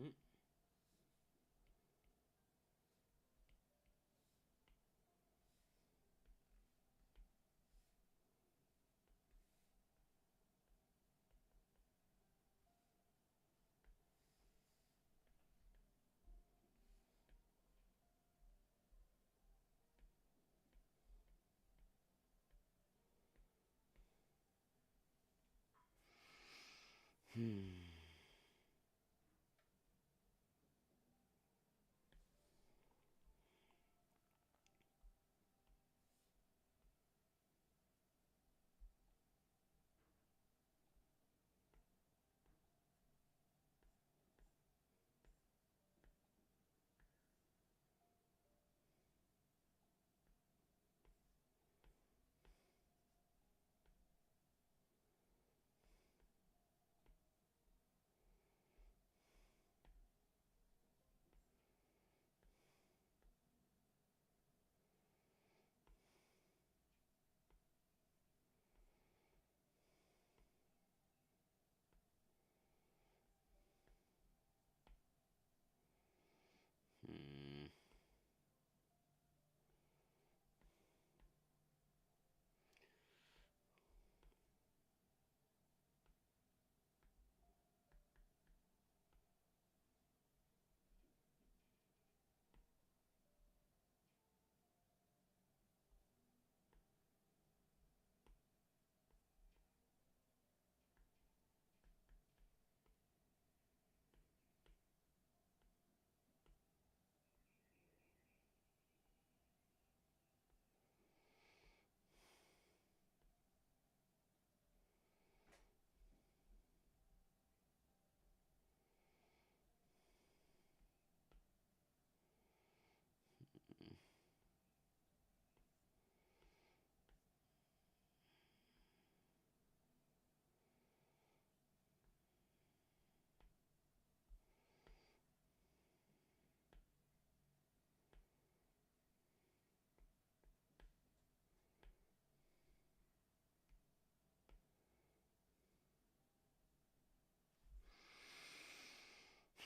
Mm. Hmm.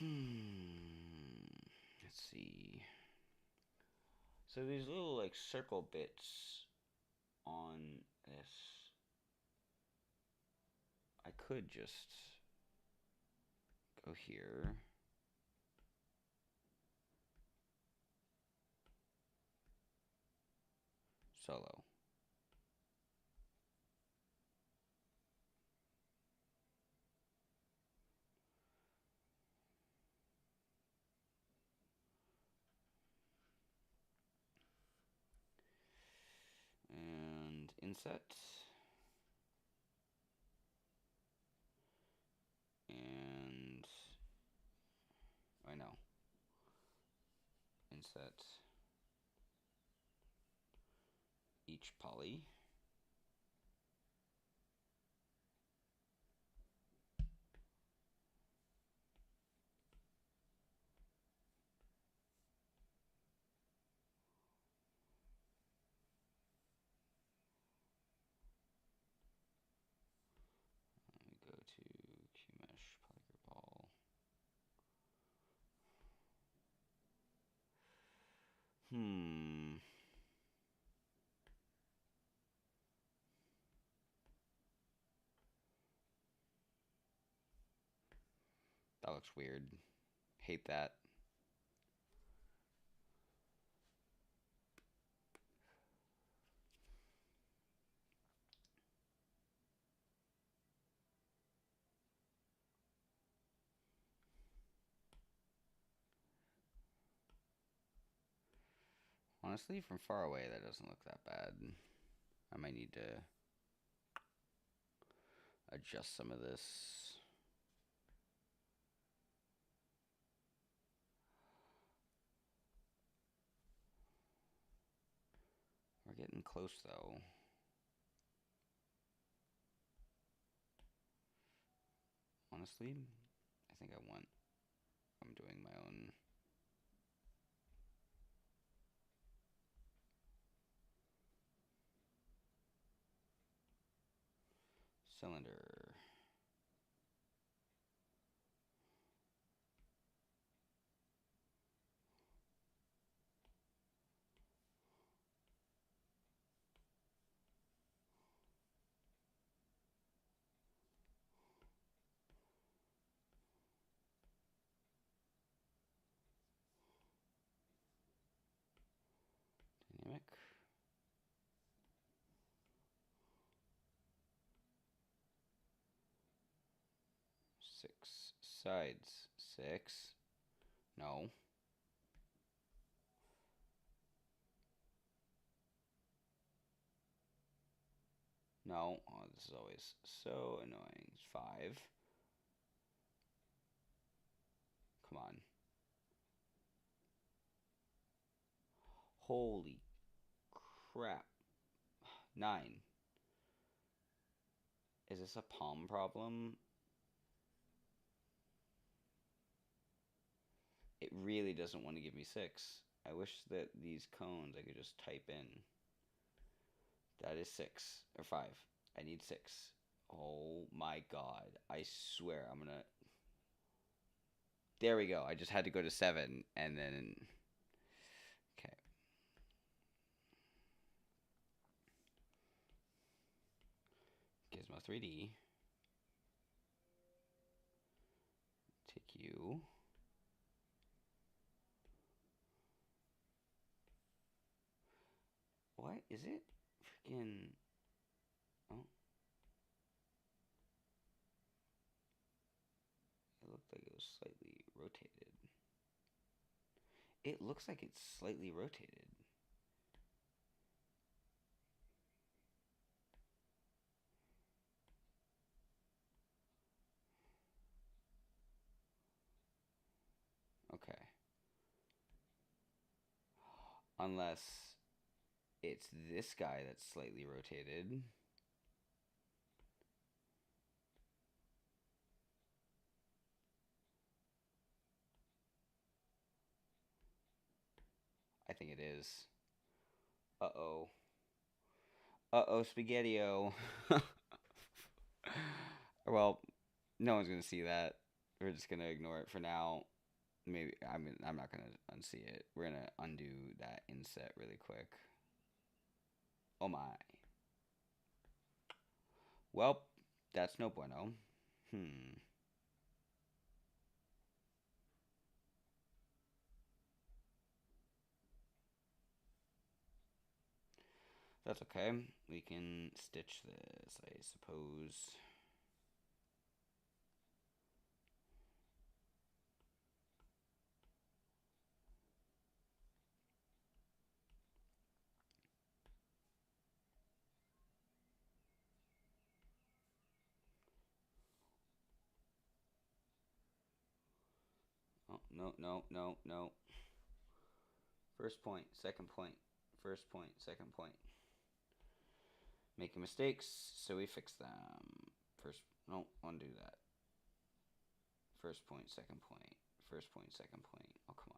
Let's see. So these little like circle bits on this, I could just go here. Solo. And inset. And I know. Inset each poly. Let me go to QMesh polygraph ball. That looks weird. Hate that. Honestly, from far away, that doesn't look that bad. I might need to adjust some of this. We're getting close, though. Honestly, I think I'm doing my own cylinder. Dynamic. 6 sides. 6. No. No. Oh, this is always so annoying. 5. Come on. Holy crap. 9. Is this a palm problem? It really doesn't want to give me 6. I wish that these cones I could just type in. That is 6. Or 5. I need 6. Oh my god. I swear I'm gonna... There we go. I just had to go to 7 and then... Okay. Gizmo 3D. Take you. What is it? Freaking... Oh. It looked like it was slightly rotated. It looks like it's slightly rotated. Okay. Unless it's this guy that's slightly rotated. I think it is. Uh-oh. Uh-oh, Spaghetti-O. Well, no one's going to see that. We're just gonna ignore it for now. Maybe I mean I'm not gonna unsee it. We're gonna undo that inset really quick. Oh my. Well, that's no bueno. Hmm. That's okay. We can stitch this, I suppose. Oh, no, no, no, no. First point, second point, first point, second point. Making mistakes, so we fix them. First, no, undo that. First point, second point, first point, second point. Oh, come on.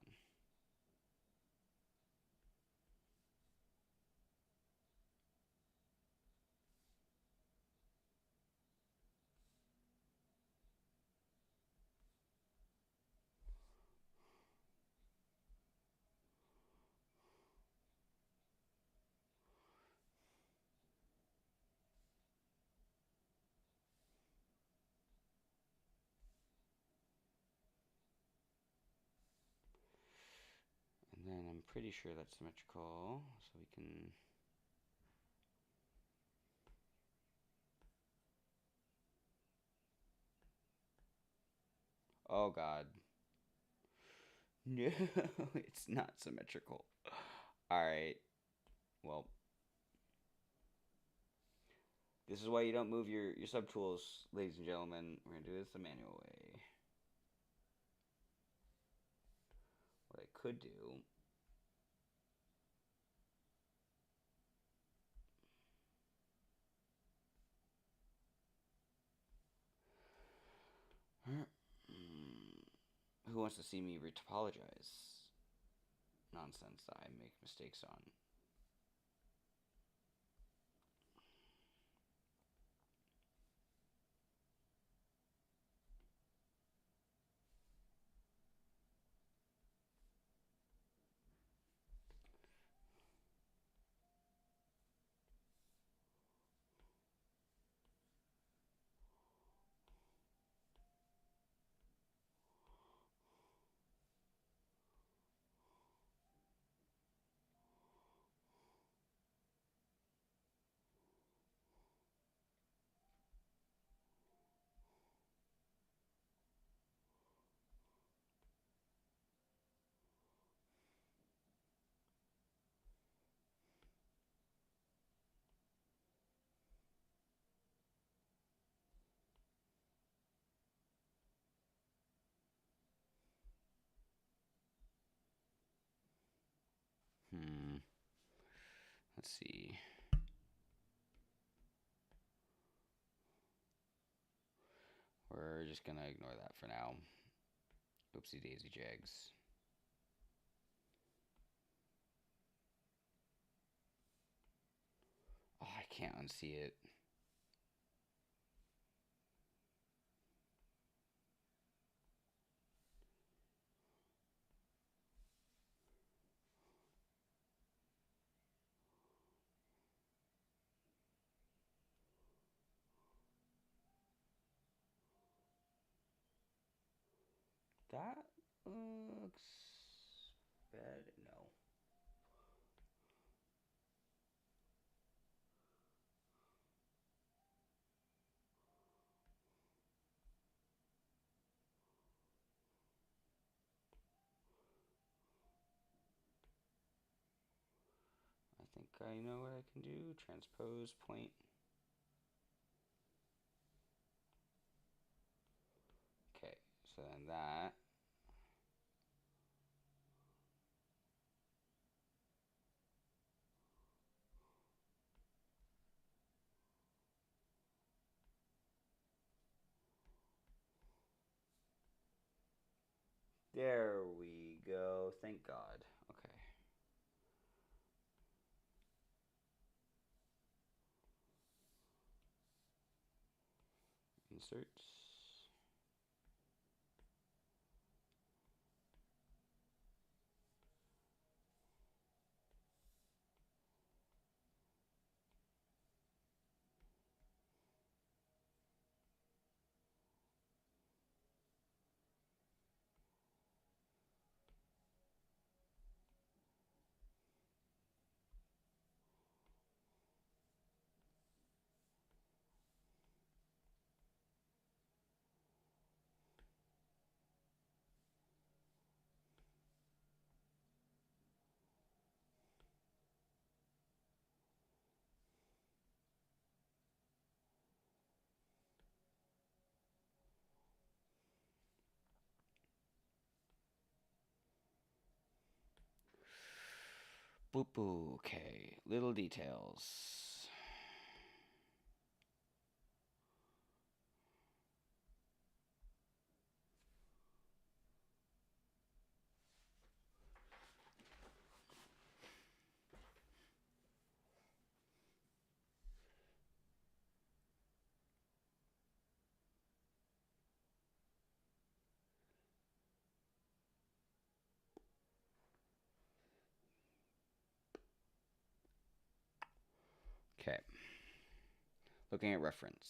And then I'm pretty sure that's symmetrical, so we can. Oh god. No, it's not symmetrical. Alright, well. This is why you don't move your subtools, ladies and gentlemen. We're going to do this the manual way. What I could do. Who wants to see me retopologize? Nonsense that I make mistakes on. Let's see. We're just gonna ignore that for now. Oopsie daisy jags. Oh, I can't unsee it. That looks bad. No. I think I know what I can do. Transpose point. Okay, so then that. There we go. Thank God. Okay. Inserts. Boop boo. Okay, little details. Okay. Looking at reference.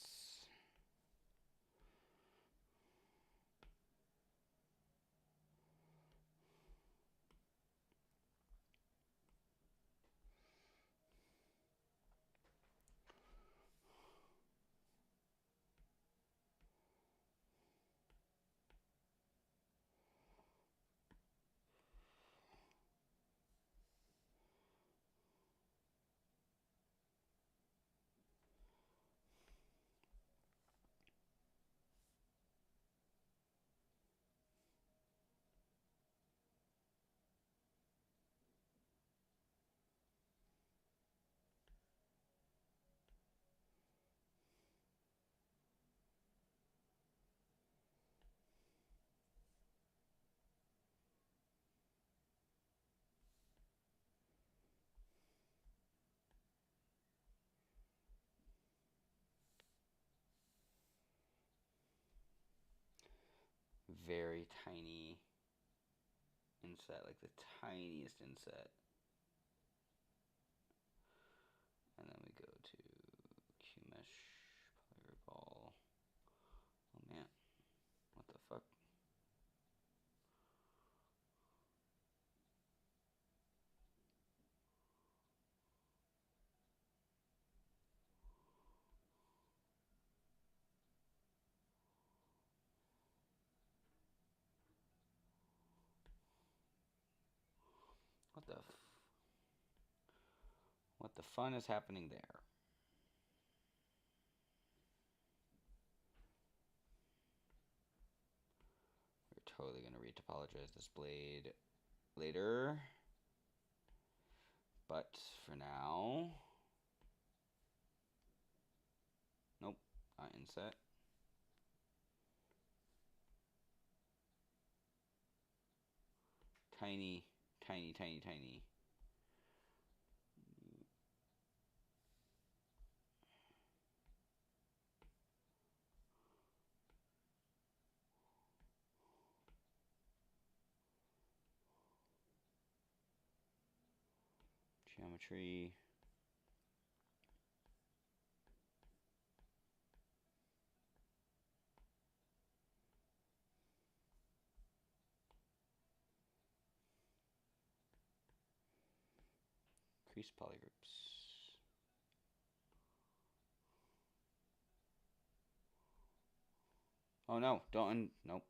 Very tiny inset, like the tiniest inset. And then we go to Q-mesh, polyroball. Oh man, what the fuck? What the fun is happening there? We're totally gonna retopologize this blade later. But for now, nope, not inset. Tiny, tiny, tiny, tiny. Geometry. Crease polygroups. Oh no, don't, nope.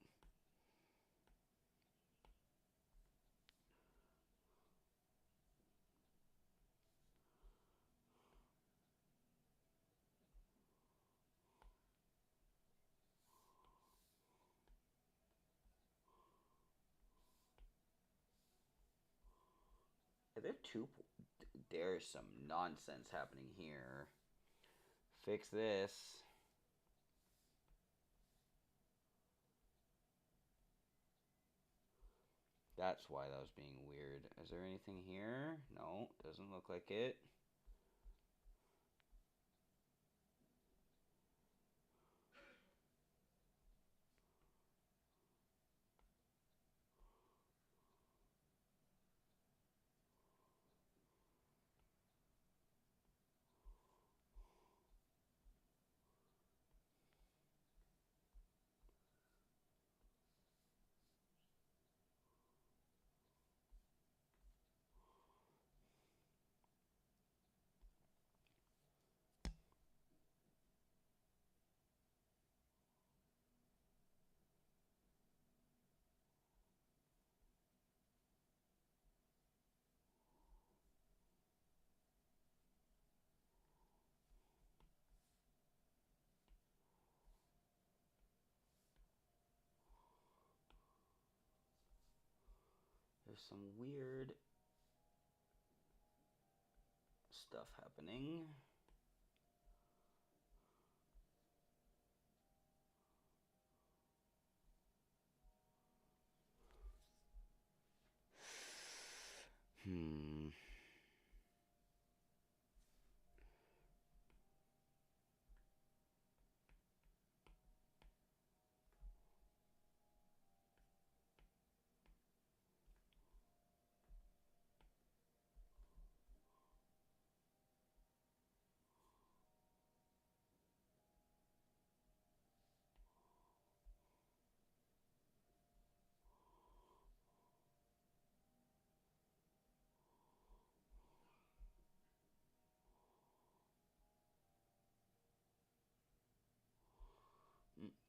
There's some nonsense happening here. Fix this. That's why that was being weird. Is there anything here? No, doesn't look like it. There's some weird stuff happening.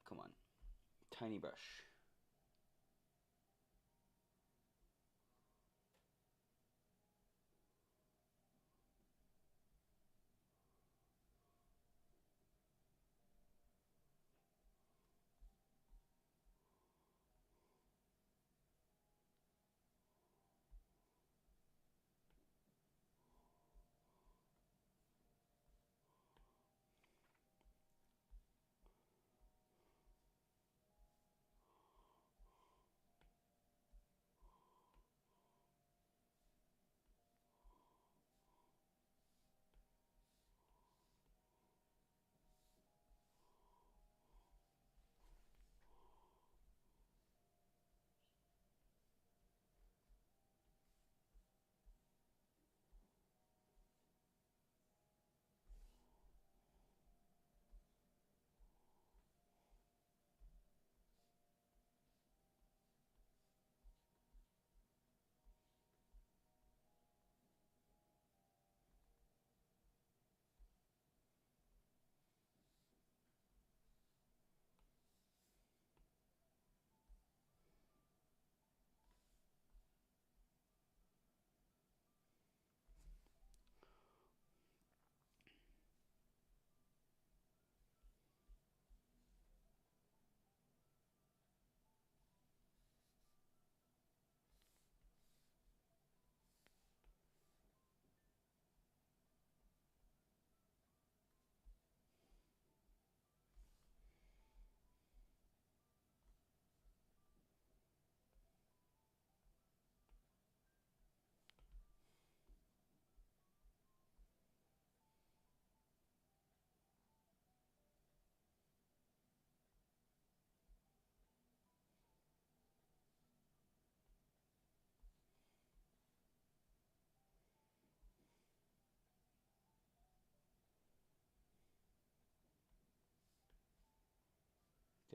Come on. Tiny brush.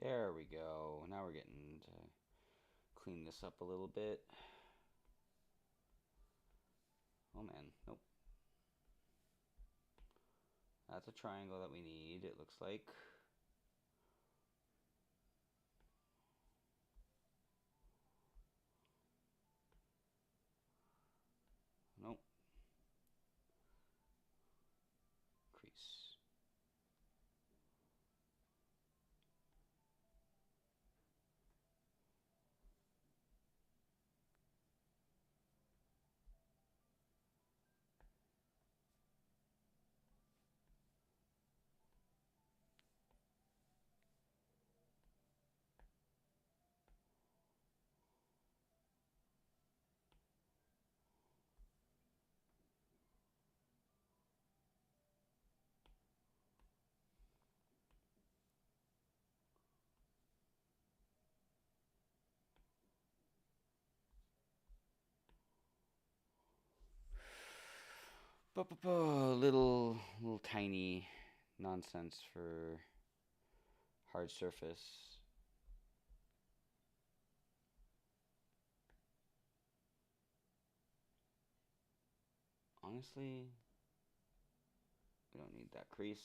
There we go. Now we're getting to clean this up a little bit. Oh man, nope. That's a triangle that we need, it looks like. Nope. Crease. Little tiny nonsense for hard surface. Honestly, we don't need that crease.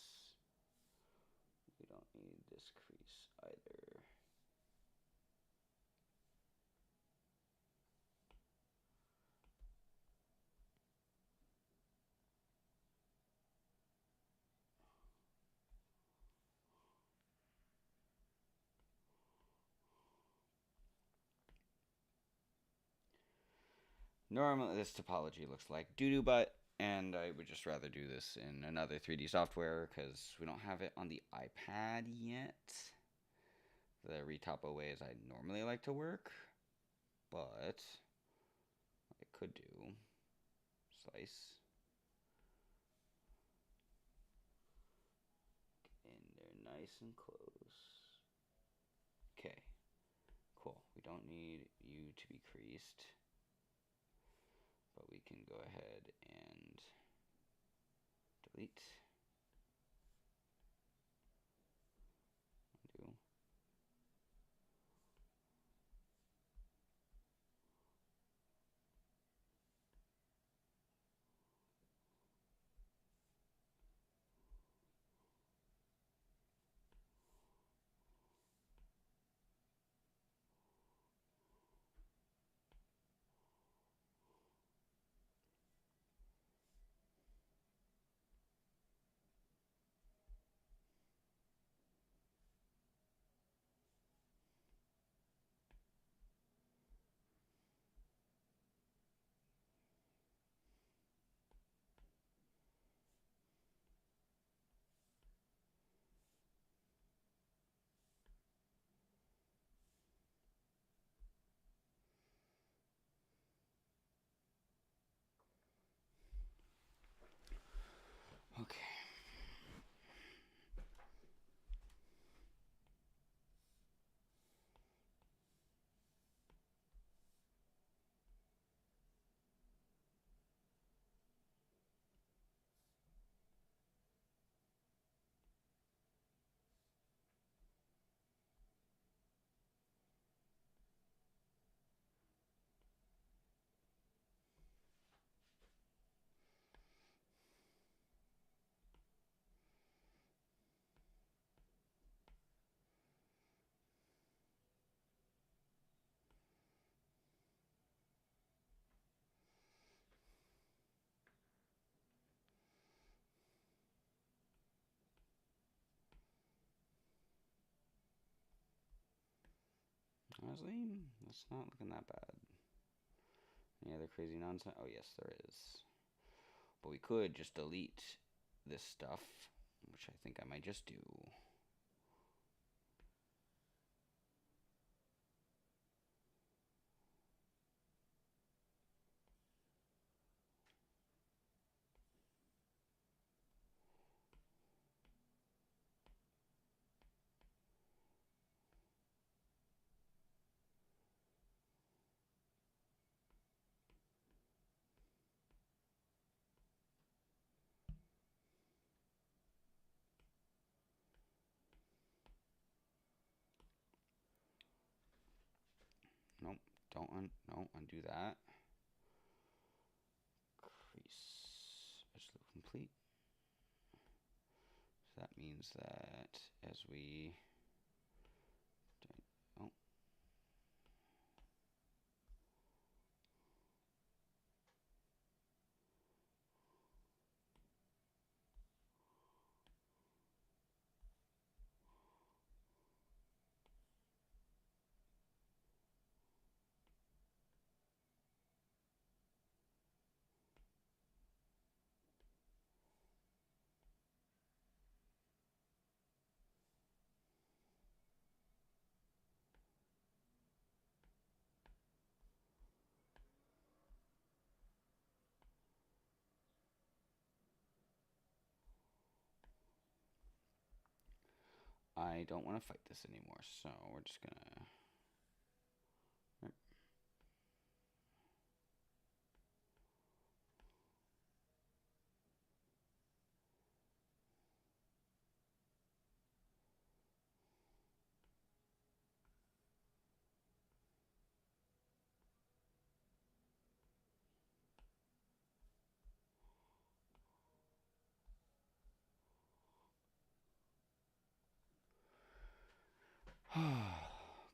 We don't need this crease either. Normally, this topology looks like doo-doo, but And I would just rather do this in another 3D software because we don't have it on the iPad yet. The retopo way is I normally like to work, but what I could do, slice, in there nice and close. Okay, cool. We don't need you to be creased, but we can go ahead and delete. Undo. Okay. Honestly, that's not looking that bad. Any other crazy nonsense? Oh, yes, there is. But we could just delete this stuff, which I think I might just do. Nope, no, undo that. Crease, absolute complete. So that means that as we, oh, I don't want to fight this anymore, so we're just gonna.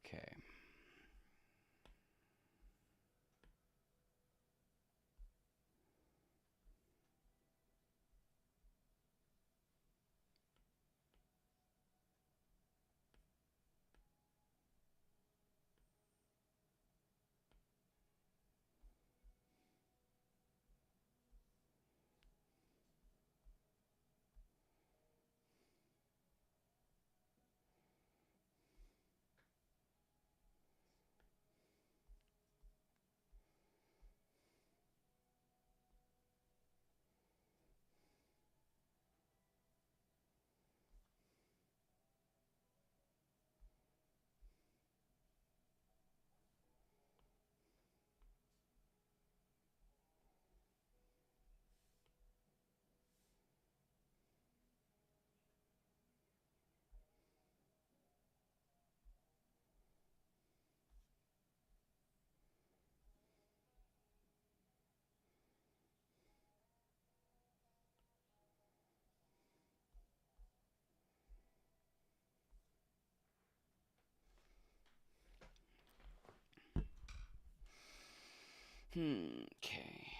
Okay. Okay.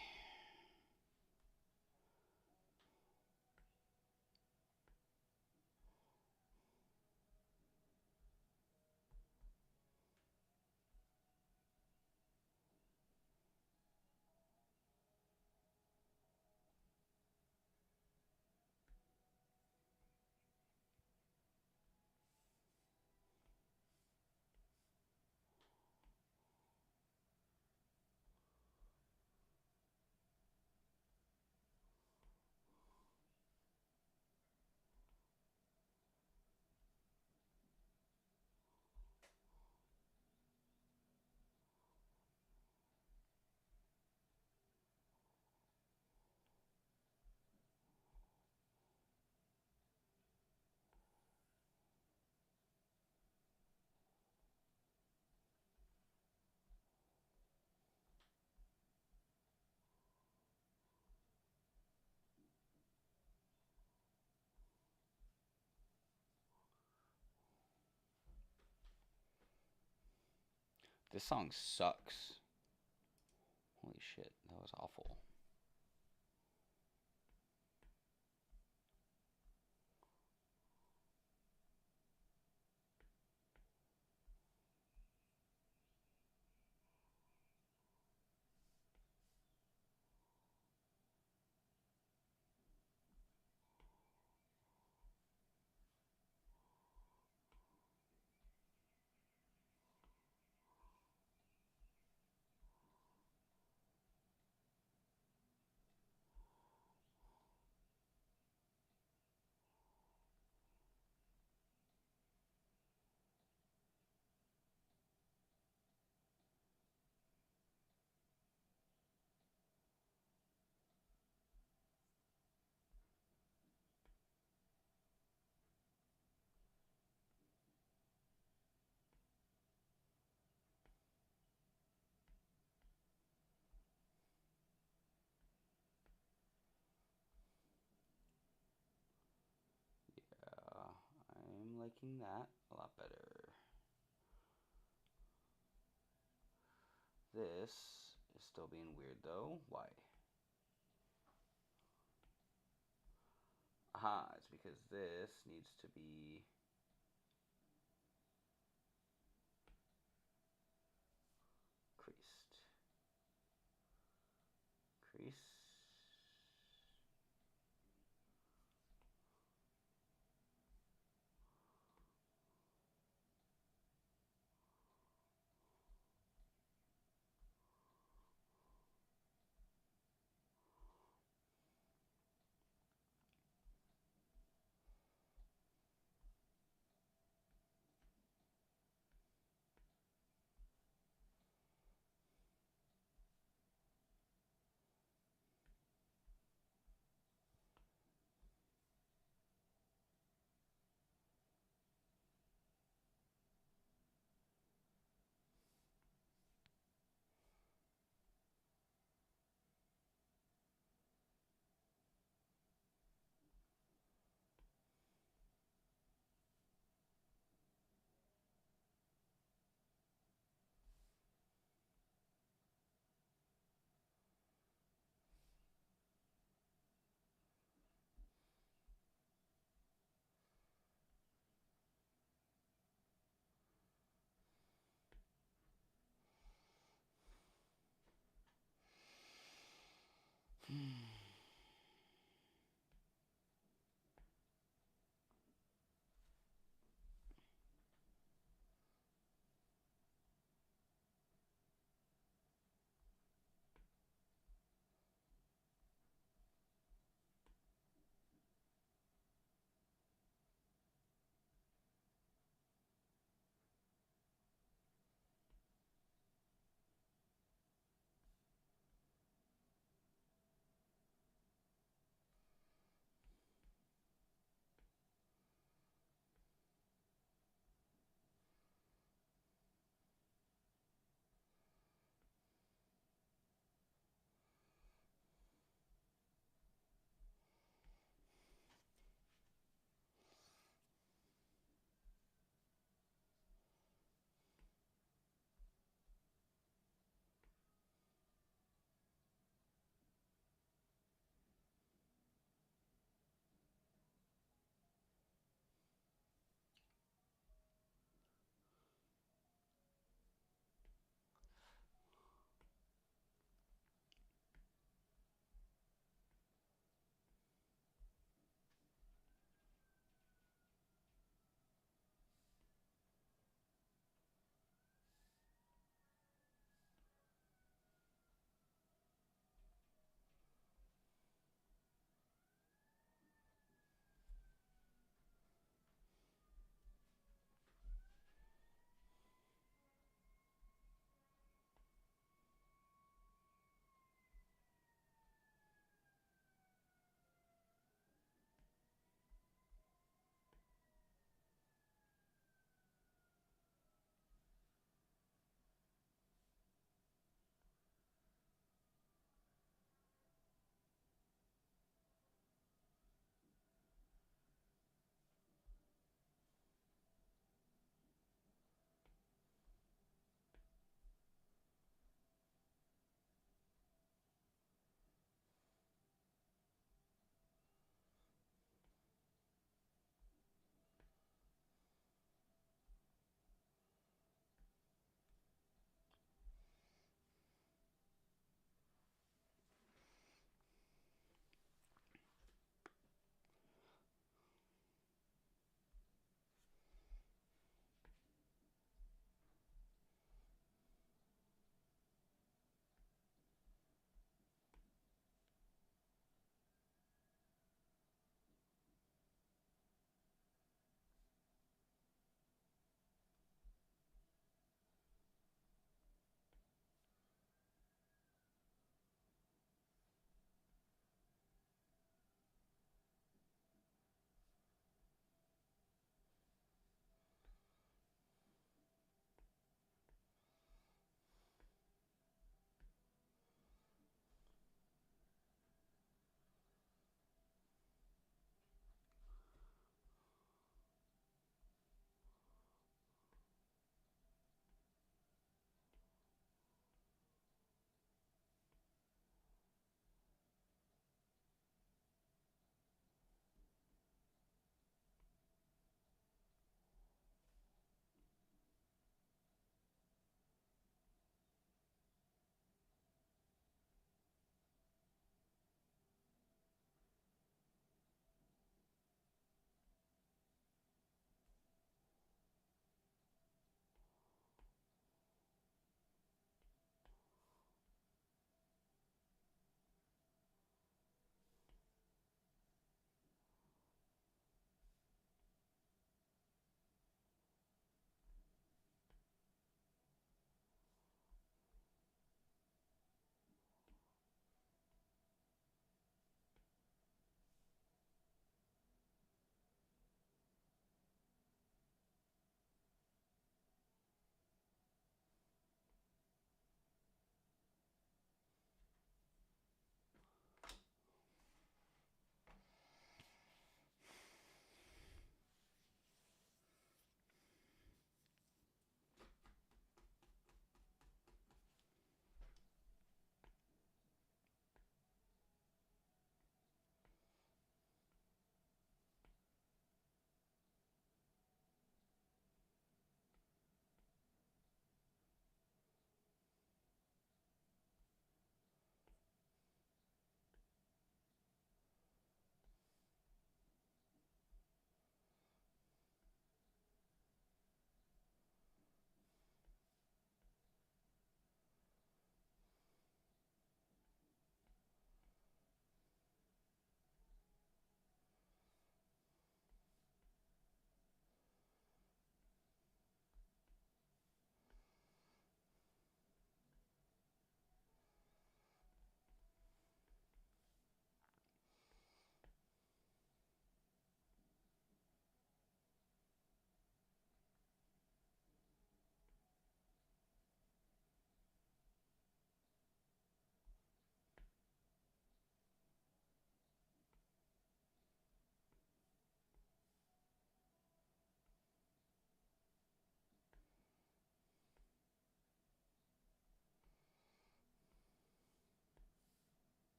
This song sucks. Holy shit, that was awful. I'm liking that a lot better. This is still being weird though. Why? Aha, it's because this needs to be creased. Crease.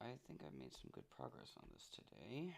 I think I've made some good progress on this today.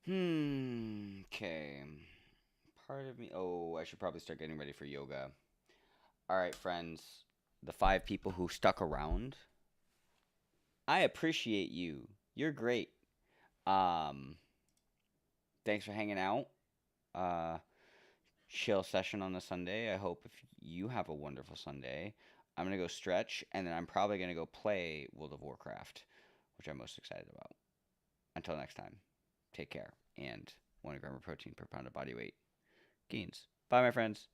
Okay. Part of me. Oh, I should probably start getting ready for yoga. All right, friends. The 5 people who stuck around. I appreciate you. You're great. Um, thanks for hanging out. Uh, chill session on a Sunday. I hope if you have a wonderful Sunday. I'm gonna go stretch, and then I'm probably gonna go play World of Warcraft, which I'm most excited about. Until next time, take care, and 1 gram of protein per pound of body weight gains. Bye, my friends.